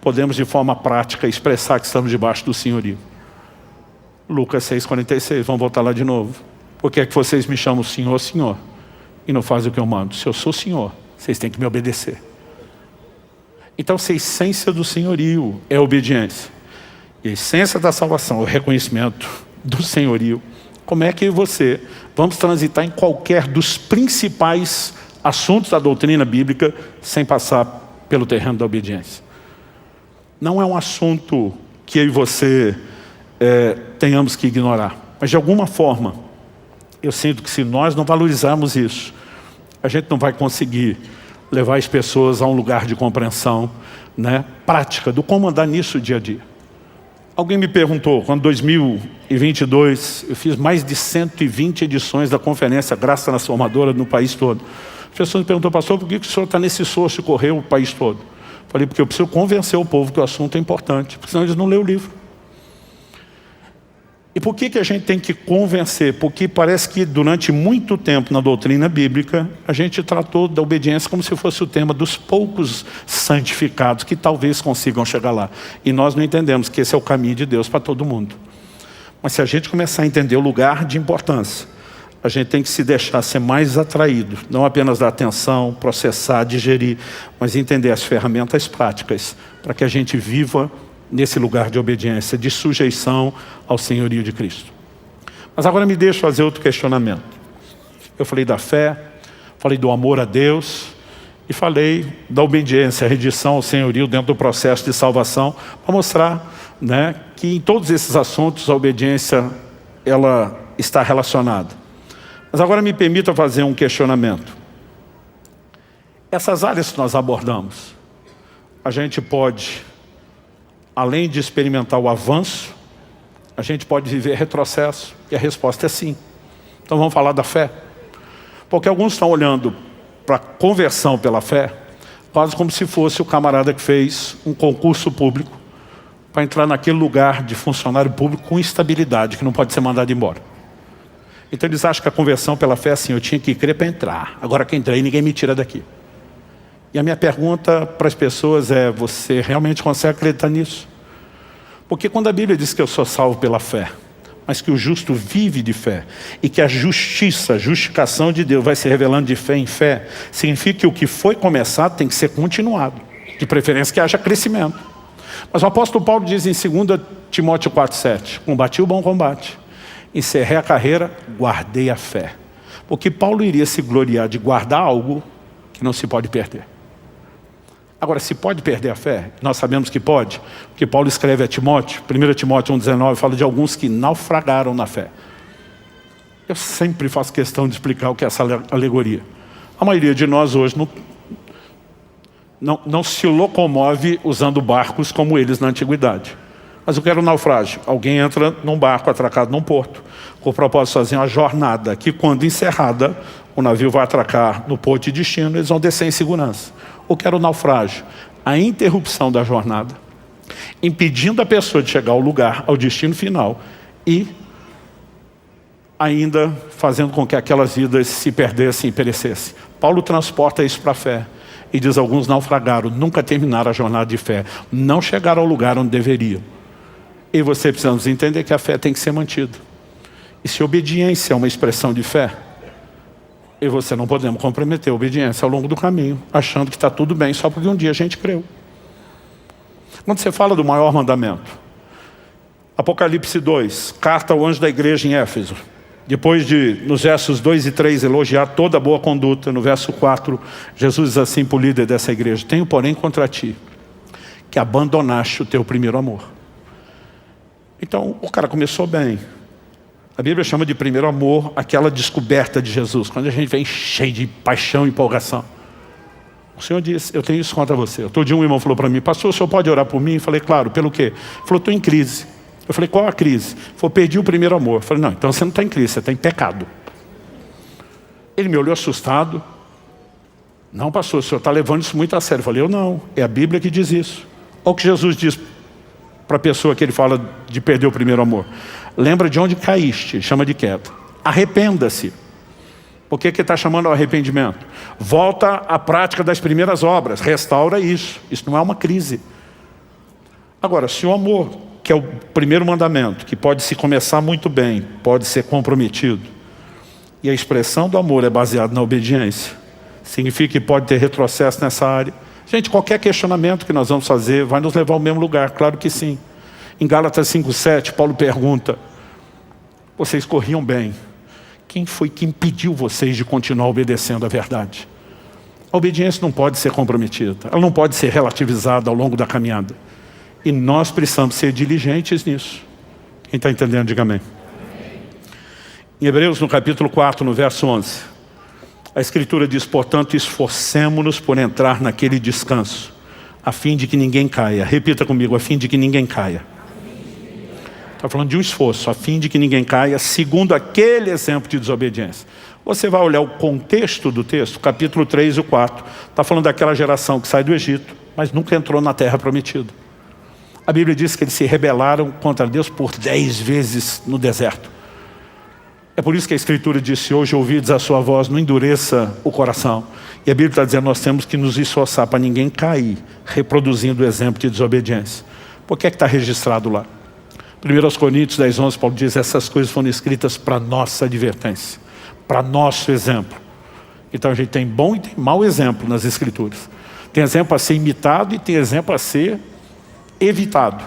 podemos de forma prática expressar que estamos debaixo do senhorio. Lucas 6,46, vamos voltar lá de novo. Por que é que vocês me chamam Senhor, Senhor, e não fazem o que eu mando? Se eu sou Senhor, vocês têm que me obedecer. Então, se a essência do senhorio é a obediência, e a essência da salvação é o reconhecimento do senhorio, como é que vamos transitar em qualquer dos principais assuntos da doutrina bíblica sem passar pelo terreno da obediência? Não é um assunto que eu e você tenhamos que ignorar. Mas de alguma forma, eu sinto que se nós não valorizarmos isso, a gente não vai conseguir levar as pessoas a um lugar de compreensão, né, prática do como andar nisso dia a dia. Alguém me perguntou, quando em 2022, eu fiz mais de 120 edições da conferência Graça Transformadora no país todo. As pessoas me perguntam, pastor, por que o senhor está nesse esforço de correr o país todo? Falei, porque eu preciso convencer o povo que o assunto é importante, porque senão eles não lêem o livro. E por que a gente tem que convencer? Porque parece que durante muito tempo na doutrina bíblica, a gente tratou da obediência como se fosse o tema dos poucos santificados que talvez consigam chegar lá. E nós não entendemos que esse é o caminho de Deus para todo mundo. Mas se a gente começar a entender o lugar de importância, a gente tem que se deixar ser mais atraído, não apenas dar atenção, processar, digerir, mas entender as ferramentas práticas para que a gente viva nesse lugar de obediência, de sujeição ao senhorio de Cristo. Mas agora me deixa fazer outro questionamento. Eu falei da fé, falei do amor a Deus e falei da obediência, a rendição ao senhorio dentro do processo de salvação, para mostrar, né, que em todos esses assuntos a obediência ela está relacionada. Mas agora me permita fazer um questionamento. Essas áreas que nós abordamos, a gente pode, além de experimentar o avanço, a gente pode viver retrocesso. E a resposta é sim. Então vamos falar da fé. Porque alguns estão olhando para a conversão pela fé, quase como se fosse o camarada que fez um concurso público para entrar naquele lugar de funcionário público com instabilidade, que não pode ser mandado embora. Então eles acham que a conversão pela fé é assim, eu tinha que crer para entrar. Agora que entrei, ninguém me tira daqui. E a minha pergunta para as pessoas é, você realmente consegue acreditar nisso? Porque quando a Bíblia diz que eu sou salvo pela fé, mas que o justo vive de fé, e que a justiça, a justificação de Deus vai se revelando de fé em fé, significa que o que foi começado tem que ser continuado, de preferência que haja crescimento. Mas o apóstolo Paulo diz em 2 Timóteo 4,7, combati o bom combate, encerrei a carreira, guardei a fé. Porque Paulo iria se gloriar de guardar algo que não se pode perder. Agora, se pode perder a fé, nós sabemos que pode, porque Paulo escreve a Timóteo, 1 Timóteo 1,19, fala de alguns que naufragaram na fé. Eu sempre faço questão de explicar o que é essa alegoria. A maioria de nós hoje não se locomove usando barcos como eles na antiguidade. Mas eu quero um naufrágio. Alguém entra num barco atracado num porto, com o propósito de fazer uma jornada, que quando encerrada, o navio vai atracar no porto de destino, eles vão descer em segurança. Eu quero o naufrágio, a interrupção da jornada, impedindo a pessoa de chegar ao lugar, ao destino final, e ainda fazendo com que aquelas vidas se perdessem e perecessem. Paulo transporta isso para a fé. E diz, alguns naufragaram, nunca terminaram a jornada de fé, não chegaram ao lugar onde deveriam. E você precisa entender que a fé tem que ser mantida. E se obediência é uma expressão de fé, eu e você não podemos comprometer a obediência ao longo do caminho, achando que está tudo bem só porque um dia a gente creu. Quando você fala do maior mandamento, Apocalipse 2, carta ao anjo da igreja em Éfeso, depois de, nos versos 2 e 3, elogiar toda a boa conduta, no verso 4, Jesus diz assim para o líder dessa igreja, tenho porém contra ti, que abandonaste o teu primeiro amor. Então, o cara começou bem. A Bíblia chama de primeiro amor aquela descoberta de Jesus, quando a gente vem cheio de paixão e empolgação. O Senhor disse, eu tenho isso contra você. Outro dia um irmão falou para mim, pastor, o senhor pode orar por mim? Eu falei, claro, pelo quê? Ele falou, estou em crise. Eu falei, qual a crise? Ele falou, perdi o primeiro amor. Eu falei, não, então você não está em crise, você está em pecado. Ele me olhou assustado. Não, pastor, o senhor está levando isso muito a sério. Eu falei, eu não, é a Bíblia que diz isso. Olha o que Jesus diz para a pessoa que ele fala de perder o primeiro amor. Lembra de onde caíste, chama de queda. Arrependa-se. Por que está chamando ao arrependimento? Volta à prática das primeiras obras, restaura isso. Isso não é uma crise. Agora, se o amor, que é o primeiro mandamento, que pode se começar muito bem, pode ser comprometido, e a expressão do amor é baseada na obediência, significa que pode ter retrocesso nessa área, Gente, qualquer questionamento que nós vamos fazer vai nos levar ao mesmo lugar, claro que sim. Em Gálatas 5:7, Paulo pergunta: vocês corriam bem, quem foi que impediu vocês de continuar obedecendo à verdade? A obediência não pode ser comprometida, ela não pode ser relativizada ao longo da caminhada. E nós precisamos ser diligentes nisso. Quem está entendendo, diga amém. Em Hebreus, no capítulo 4, no verso 11, a Escritura diz: portanto, esforcemo-nos por entrar naquele descanso, a fim de que ninguém caia. Repita comigo: a fim de que ninguém caia. Está falando de um esforço, a fim de que ninguém caia, segundo aquele exemplo de desobediência. Você vai olhar o contexto do texto, capítulo 3 e o 4. Está falando daquela geração que sai do Egito, mas nunca entrou na terra prometida. A Bíblia diz que eles se rebelaram contra Deus por 10 vezes no deserto. É por isso que a Escritura diz: se hoje ouvides a sua voz, não endureça o coração. E a Bíblia está dizendo: nós temos que nos esforçar para ninguém cair, reproduzindo o exemplo de desobediência. Por que é que está registrado lá? 1 Coríntios 10:11, Paulo diz: essas coisas foram escritas para nossa advertência, para nosso exemplo. Então a gente tem bom e tem mau exemplo nas Escrituras. Tem exemplo a ser imitado e tem exemplo a ser evitado.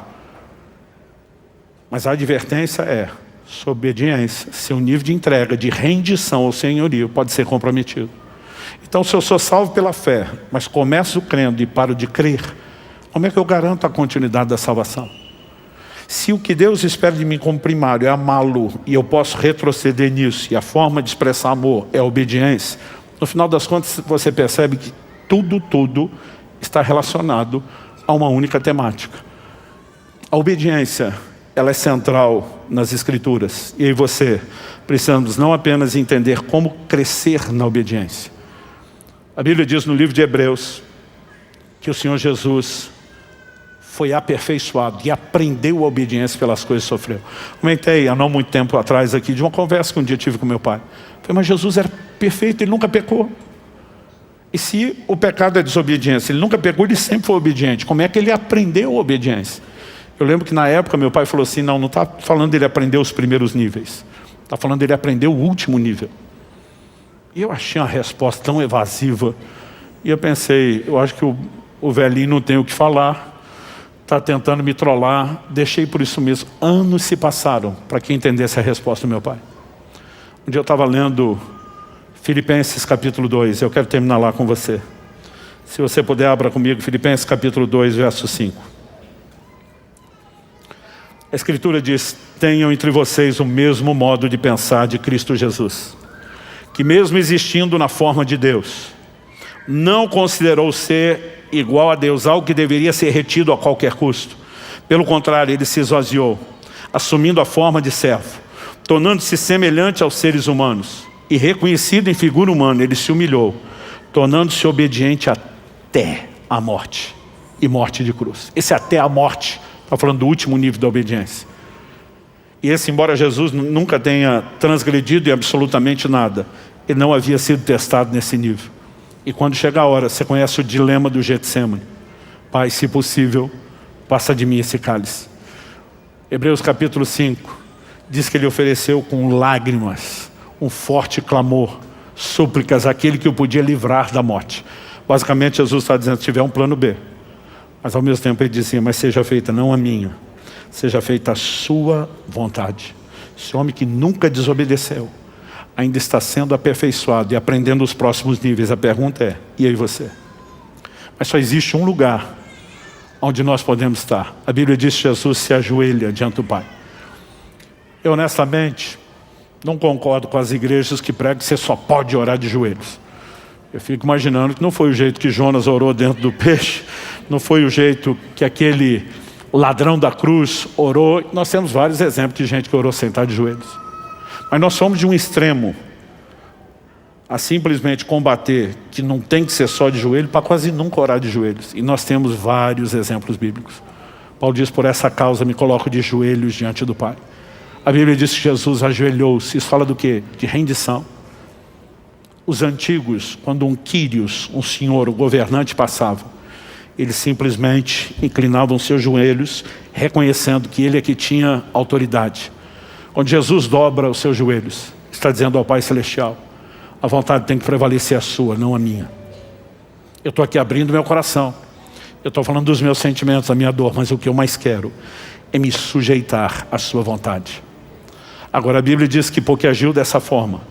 Mas a advertência é: sua obediência, seu nível de entrega, de rendição ao senhorio pode ser comprometido. Então, se eu sou salvo pela fé, mas começo crendo e paro de crer, como é que eu garanto a continuidade da salvação? Se o que Deus espera de mim como primário é amá-lo, e eu posso retroceder nisso, e a forma de expressar amor é a obediência, no final das contas você percebe que tudo está relacionado a uma única temática. A obediência, ela é central nas Escrituras. E aí você, precisamos não apenas entender como crescer na obediência. A Bíblia diz no livro de Hebreus que o Senhor Jesus foi aperfeiçoado e aprendeu a obediência pelas coisas que sofreu. Comentei há não muito tempo atrás aqui de uma conversa que um dia tive com meu pai. Falei: mas Jesus era perfeito, ele nunca pecou. E se o pecado é desobediência, ele nunca pecou, ele sempre foi obediente. Como é que ele aprendeu a obediência? Eu lembro que na época meu pai falou assim: não está falando dele aprender os primeiros níveis, está falando dele aprender o último nível. E eu achei uma resposta tão evasiva. E eu pensei: eu acho que o velhinho não tem o que falar, está tentando me trollar. Deixei por isso mesmo. Anos se passaram para que entendesse a resposta do meu pai. Um dia eu estava lendo Filipenses capítulo 2, eu quero terminar lá com você. Se você puder, abra comigo Filipenses capítulo 2, verso 5. A Escritura diz: tenham entre vocês o mesmo modo de pensar de Cristo Jesus, que mesmo existindo na forma de Deus, não considerou ser igual a Deus algo que deveria ser retido a qualquer custo. Pelo contrário, ele se esvaziou, assumindo a forma de servo, tornando-se semelhante aos seres humanos, e reconhecido em figura humana, ele se humilhou, tornando-se obediente até a morte, e morte de cruz. Esse até a morte está falando do último nível da obediência. E esse, embora Jesus nunca tenha transgredido em absolutamente nada, ele não havia sido testado nesse nível. E quando chega a hora, você conhece o dilema do Getsemane: Pai, se possível, passa de mim esse cálice. Hebreus capítulo 5 diz que ele ofereceu com lágrimas um forte clamor, súplicas àquele que o podia livrar da morte. Basicamente Jesus está dizendo: se tiver um plano B. Mas ao mesmo tempo ele dizia: mas seja feita não a minha, seja feita a sua vontade. Esse homem que nunca desobedeceu ainda está sendo aperfeiçoado e aprendendo os próximos níveis. A pergunta é: e aí você? Mas só existe um lugar onde nós podemos estar. A Bíblia diz que Jesus se ajoelha diante do Pai. Eu honestamente não concordo com as igrejas que pregam que você só pode orar de joelhos. Eu fico imaginando que não foi o jeito que Jonas orou dentro do peixe, não foi o jeito que aquele ladrão da cruz orou. Nós temos vários exemplos de gente que orou sentado de joelhos. Mas nós somos de um extremo a simplesmente combater que não tem que ser só de joelho, para quase nunca orar de joelhos. E nós temos vários exemplos bíblicos. Paulo diz: por essa causa me coloco de joelhos diante do Pai. A Bíblia diz que Jesus ajoelhou-se. Isso fala do quê? De rendição. Os antigos, quando um Quírios, um senhor, o governante passava, eles simplesmente inclinavam seus joelhos, reconhecendo que ele é que tinha autoridade. Quando Jesus dobra os seus joelhos, está dizendo ao Pai Celestial: a vontade tem que prevalecer a sua, não a minha. Eu estou aqui abrindo meu coração. Eu estou falando dos meus sentimentos, da minha dor, mas o que eu mais quero é me sujeitar à sua vontade. Agora a Bíblia diz que porque agiu dessa forma,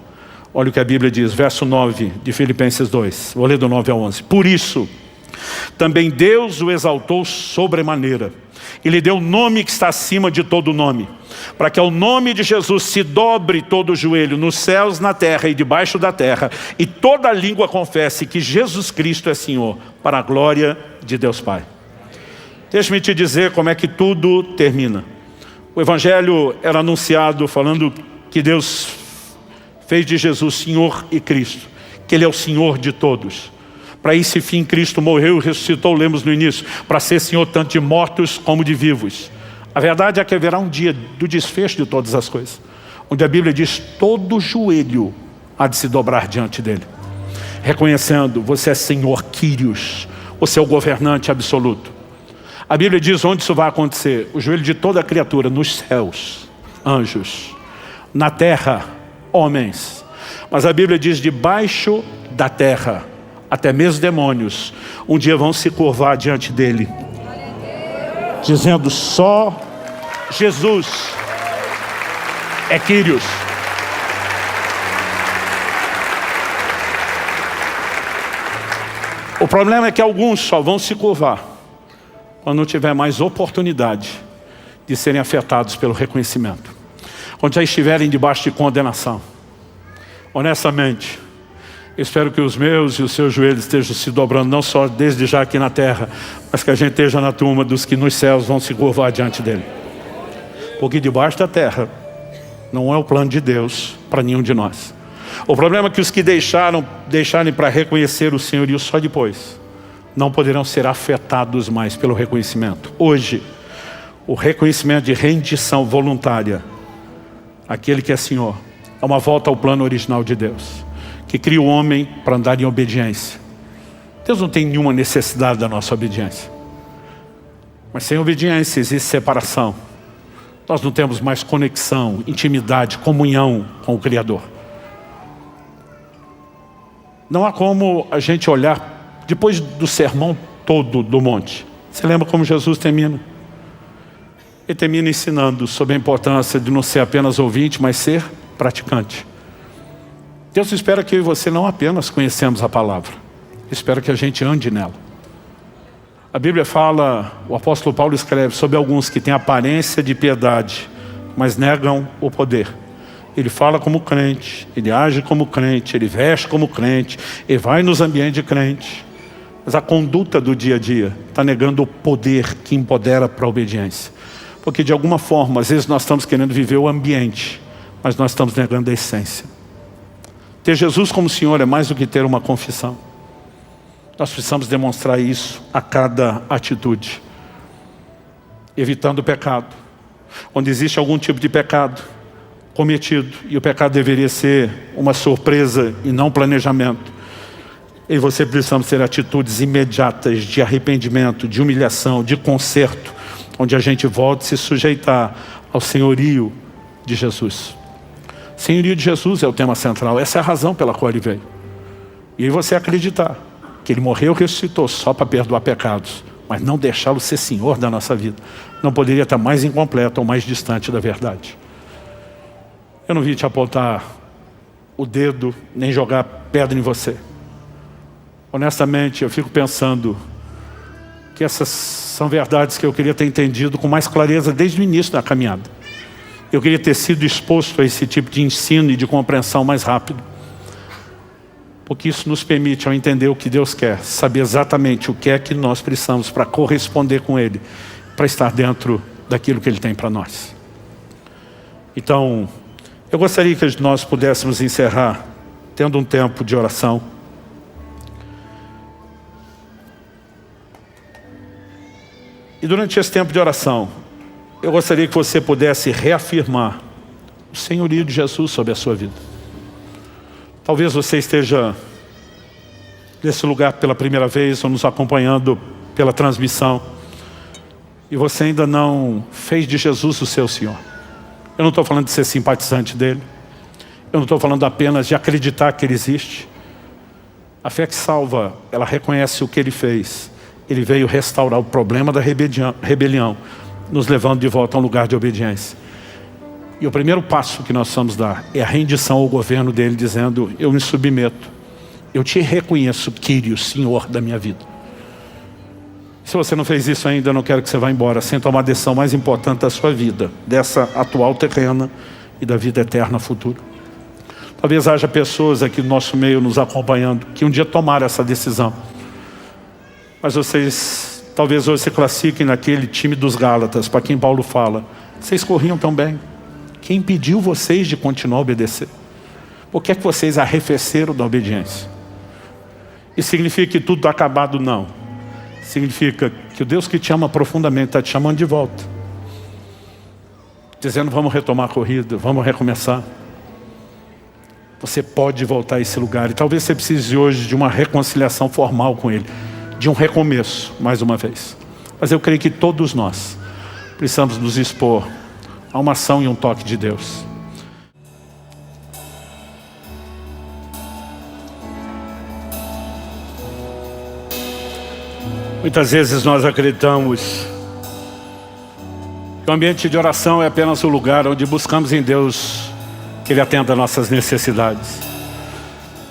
olha o que a Bíblia diz, verso 9 de Filipenses 2, vou ler do 9 ao 11. Por isso, também Deus o exaltou sobremaneira, e lhe deu o nome que está acima de todo nome, para que ao nome de Jesus se dobre todo o joelho, nos céus, na terra e debaixo da terra, e toda língua confesse que Jesus Cristo é Senhor, para a glória de Deus Pai. Deixe-me te dizer como é que tudo termina. O Evangelho era anunciado falando que Deus fez de Jesus Senhor e Cristo, que Ele é o Senhor de todos. Para esse fim Cristo morreu e ressuscitou, lemos no início, para ser Senhor tanto de mortos como de vivos. A verdade é que haverá um dia do desfecho de todas as coisas, onde a Bíblia diz, todo joelho há de se dobrar diante dele, reconhecendo, você é Senhor Kyrios, você é o governante absoluto. A Bíblia diz onde isso vai acontecer, o joelho de toda criatura, nos céus, anjos, na terra, homens, mas a Bíblia diz debaixo da terra, até mesmo demônios, um dia vão se curvar diante dele, dizendo só Jesus é Kyrios. O problema é que alguns só vão se curvar quando não tiver mais oportunidade de serem afetados pelo reconhecimento, quando já estiverem debaixo de condenação. Honestamente, eu espero que os meus e os seus joelhos estejam se dobrando, não só desde já aqui na terra, mas que a gente esteja na turma dos que nos céus vão se curvar diante dele. Porque debaixo da terra não é o plano de Deus para nenhum de nós. O problema é que os que deixarem para reconhecer o senhorio só depois, não poderão ser afetados mais pelo reconhecimento. Hoje, o reconhecimento de rendição voluntária, aquele que é Senhor, é uma volta ao plano original de Deus, que cria o homem para andar em obediência. Deus não tem nenhuma necessidade da nossa obediência. Mas sem obediência existe separação. Nós não temos mais conexão, intimidade, comunhão com o Criador. Não há como a gente olhar depois do sermão todo do monte. Você lembra como Jesus termina? Ele termina ensinando sobre a importância de não ser apenas ouvinte, mas ser praticante. Deus espera que eu e você não apenas conhecemos a palavra, espera que a gente ande nela. A Bíblia fala, o apóstolo Paulo escreve sobre alguns que têm aparência de piedade, mas negam o poder. Ele fala como crente, ele age como crente, ele veste como crente, ele vai nos ambientes de crente. Mas a conduta do dia a dia está negando o poder que empodera para a obediência. Porque de alguma forma, às vezes nós estamos querendo viver o ambiente, mas nós estamos negando a essência. Ter Jesus como Senhor é mais do que ter uma confissão. Nós precisamos demonstrar isso a cada atitude. Evitando o pecado. Onde existe algum tipo de pecado cometido, e o pecado deveria ser uma surpresa e não planejamento, e você precisa ter atitudes imediatas de arrependimento, de humilhação, de conserto, onde a gente volta a se sujeitar ao senhorio de Jesus. O senhorio de Jesus é o tema central, essa é a razão pela qual ele veio. E aí você acreditar que ele morreu e ressuscitou só para perdoar pecados, mas não deixá-lo ser Senhor da nossa vida, não poderia estar mais incompleto ou mais distante da verdade. Eu não vim te apontar o dedo, nem jogar pedra em você. Honestamente, eu fico pensando que essas são verdades que eu queria ter entendido com mais clareza desde o início da caminhada. Eu queria ter sido exposto a esse tipo de ensino e de compreensão mais rápido. Porque isso nos permite, ao entender o que Deus quer, saber exatamente o que é que nós precisamos para corresponder com Ele, para estar dentro daquilo que Ele tem para nós. Então, eu gostaria que nós pudéssemos encerrar tendo um tempo de oração. E durante esse tempo de oração, eu gostaria que você pudesse reafirmar o senhorio de Jesus sobre a sua vida. Talvez você esteja nesse lugar pela primeira vez ou nos acompanhando pela transmissão e você ainda não fez de Jesus o seu Senhor. Eu não estou falando de ser simpatizante dele. Eu não estou falando apenas de acreditar que ele existe. A fé que salva, ela reconhece o que Ele fez. Ele veio restaurar o problema da rebelião, nos levando de volta a um lugar de obediência. E o primeiro passo que nós precisamos dar é a rendição ao governo dele, dizendo: eu me submeto, eu te reconheço, Quírios, Senhor da minha vida. Se você não fez isso ainda, eu não quero que você vá embora sem tomar a decisão mais importante da sua vida, dessa atual terrena e da vida eterna futura. Talvez haja pessoas aqui no nosso meio nos acompanhando que um dia tomaram essa decisão. Mas vocês, talvez hoje se classifiquem naquele time dos Gálatas, para quem Paulo fala: vocês corriam tão bem. Quem impediu vocês de continuar a obedecer? Por que é que vocês arrefeceram da obediência? Isso significa que tudo está acabado? Não. Significa que o Deus que te ama profundamente está te chamando de volta. Dizendo: vamos retomar a corrida, vamos recomeçar. Você pode voltar a esse lugar. E talvez você precise hoje de uma reconciliação formal com Ele. De um recomeço, mais uma vez. Mas eu creio que todos nós precisamos nos expor a uma ação e um toque de Deus. Muitas vezes nós acreditamos que o ambiente de oração é apenas o lugar onde buscamos em Deus que Ele atenda a nossas necessidades.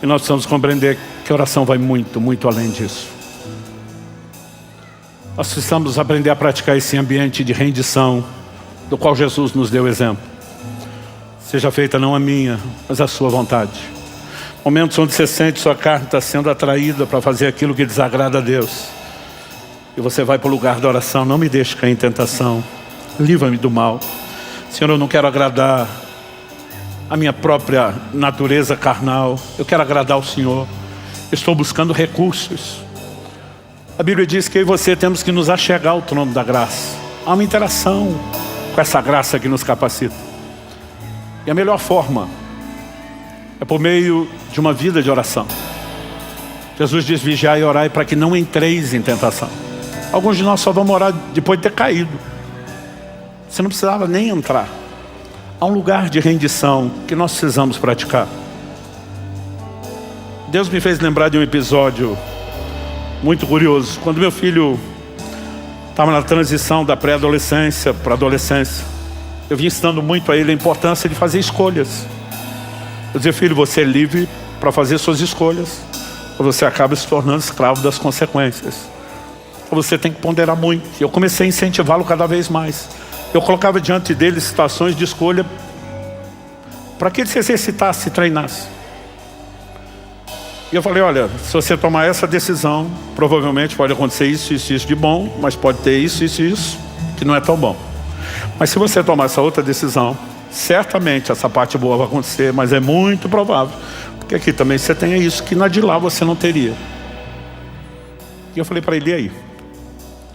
E nós precisamos compreender que a oração vai muito, muito além disso. Nós precisamos aprender a praticar esse ambiente de rendição, do qual Jesus nos deu exemplo. Seja feita não a minha, mas a sua vontade. Momentos onde você sente sua carne está sendo atraída para fazer aquilo que desagrada a Deus. E você vai para o lugar da oração: não me deixe cair em tentação, livra-me do mal. Senhor, eu não quero agradar a minha própria natureza carnal, eu quero agradar o Senhor. Estou buscando recursos. A Bíblia diz que eu e você temos que nos achegar ao trono da graça. Há uma interação com essa graça que nos capacita. E a melhor forma é por meio de uma vida de oração. Jesus diz: vigiai e orai para que não entreis em tentação. Alguns de nós só vamos orar depois de ter caído. Você não precisava nem entrar. Há um lugar de rendição que nós precisamos praticar. Deus me fez lembrar de um episódio muito curioso. Quando meu filho estava na transição da pré-adolescência para a adolescência, eu vim ensinando muito a ele a importância de fazer escolhas. Eu dizia: filho, você é livre para fazer suas escolhas, ou você acaba se tornando escravo das consequências. Ou você tem que ponderar muito. E eu comecei a incentivá-lo cada vez mais. Eu colocava diante dele situações de escolha para que ele se exercitasse, se treinasse. E eu falei: olha, se você tomar essa decisão, provavelmente pode acontecer isso, isso, isso de bom, mas pode ter isso, isso, isso, que não é tão bom. Mas se você tomar essa outra decisão, certamente essa parte boa vai acontecer, mas é muito provável que aqui também você tenha isso, que na de lá você não teria. E eu falei para ele: e aí?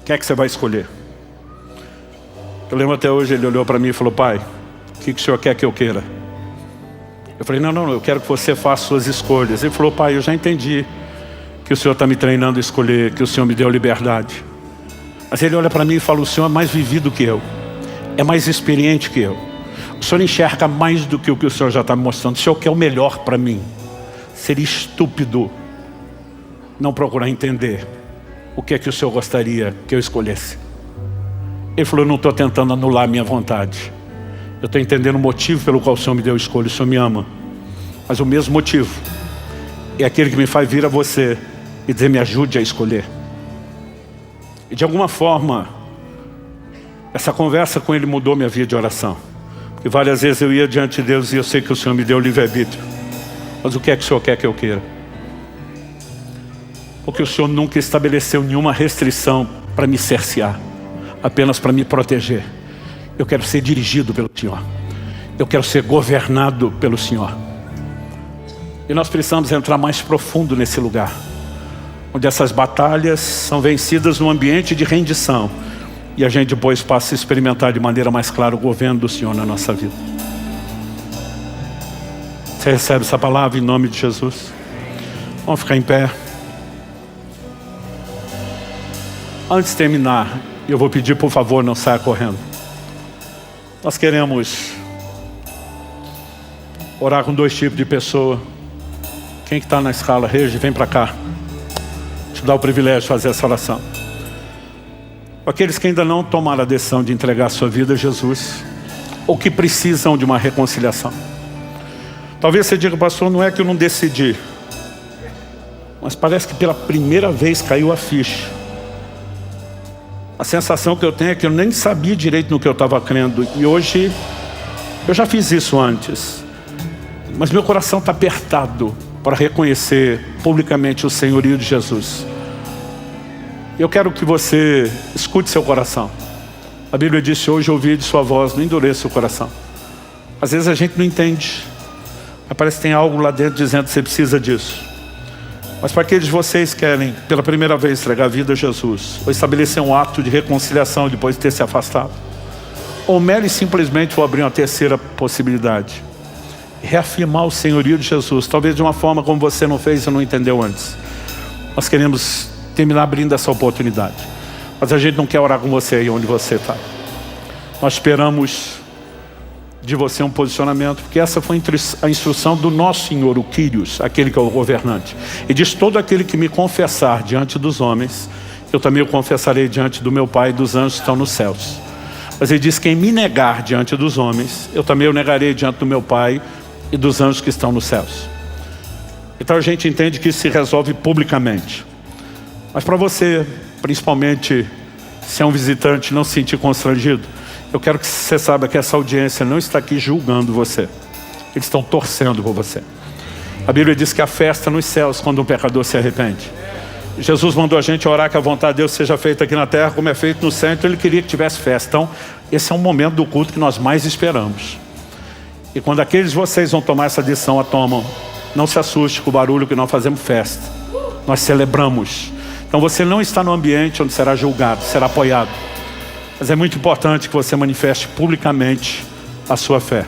O que é que você vai escolher? Eu lembro até hoje, ele olhou para mim e falou: pai, o que o senhor quer que eu queira? Eu falei: não, eu quero que você faça suas escolhas. Ele falou: pai, eu já entendi que o senhor está me treinando a escolher, que o senhor me deu liberdade. Mas ele olha para mim e fala: o senhor é mais vivido que eu, é mais experiente que eu. O senhor enxerga mais do que o senhor já está me mostrando. O senhor quer o melhor para mim. Seria estúpido não procurar entender o que é que o senhor gostaria que eu escolhesse. Ele falou: eu não estou tentando anular a minha vontade. Eu estou entendendo o motivo pelo qual o Senhor me deu a escolha. O Senhor me ama. Mas o mesmo motivo é aquele que me faz vir a você e dizer: me ajude a escolher. E de alguma forma, essa conversa com ele mudou minha vida de oração. Porque várias vezes eu ia diante de Deus e eu sei que o Senhor me deu livre-arbítrio. Mas o que é que o Senhor quer que eu queira? Porque o Senhor nunca estabeleceu nenhuma restrição para me cercear, apenas para me proteger. Eu quero ser dirigido pelo Senhor. Eu quero ser governado pelo Senhor. E nós precisamos entrar mais profundo nesse lugar, onde essas batalhas são vencidas num ambiente de rendição. E a gente depois passa a experimentar de maneira mais clara o governo do Senhor na nossa vida. Você recebe essa palavra em nome de Jesus? Vamos ficar em pé. Antes de terminar, eu vou pedir, por favor, não saia correndo. Nós queremos orar com dois tipos de pessoa. Quem que está na escala, Regi, vem para cá. Te dá o privilégio de fazer essa oração. Aqueles que ainda não tomaram a decisão de entregar a sua vida a Jesus, ou que precisam de uma reconciliação. Talvez você diga, pastor, não é que eu não decidi, mas parece que pela primeira vez caiu a ficha. A sensação que eu tenho é que eu nem sabia direito no que eu estava crendo. E hoje, eu já fiz isso antes, mas meu coração está apertado para reconhecer publicamente o senhorio de Jesus. Eu quero que você escute seu coração. A Bíblia disse, hoje ouvi de sua voz, não endureça o coração. Às vezes a gente não entende. Parece que tem algo lá dentro dizendo que você precisa disso. Mas para aqueles de vocês que querem, pela primeira vez, entregar a vida a Jesus, ou estabelecer um ato de reconciliação depois de ter se afastado, ou mere e simplesmente vou abrir uma terceira possibilidade. Reafirmar o senhorio de Jesus, talvez de uma forma como você não fez e não entendeu antes. Nós queremos terminar abrindo essa oportunidade. Mas a gente não quer orar com você aí onde você está. Nós esperamos de você um posicionamento, porque essa foi a instrução do nosso Senhor, o Quírios, aquele que é o governante. E diz, todo aquele que me confessar diante dos homens, eu também o confessarei diante do meu Pai e dos anjos que estão nos céus. Mas ele diz, quem me negar diante dos homens, eu também o negarei diante do meu Pai e dos anjos que estão nos céus. Então a gente entende que isso se resolve publicamente. Mas para você, principalmente se é um visitante, não se sentir constrangido, eu quero que você saiba que essa audiência não está aqui julgando você. Eles estão torcendo por você. A Bíblia diz que há festa nos céus quando um pecador se arrepende. Jesus mandou a gente orar que a vontade de Deus seja feita aqui na terra como é feito no céu. Então ele queria que tivesse festa. Então esse é um momento do culto que nós mais esperamos. E quando aqueles de vocês vão tomar essa decisão, a tomam. Não se assuste com o barulho, que nós fazemos festa. Nós celebramos. Então você não está no ambiente onde será julgado, será apoiado. Mas é muito importante que você manifeste publicamente a sua fé.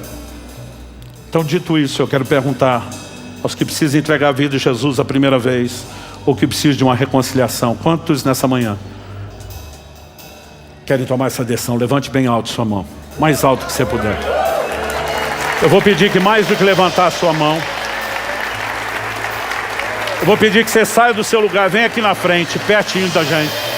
Então, dito isso, eu quero perguntar aos que precisam entregar a vida a Jesus a primeira vez, ou que precisam de uma reconciliação. Quantos nessa manhã querem tomar essa decisão? Levante bem alto sua mão, mais alto que você puder. Eu vou pedir que mais do que levantar a sua mão, eu vou pedir que você saia do seu lugar, venha aqui na frente, pertinho da gente.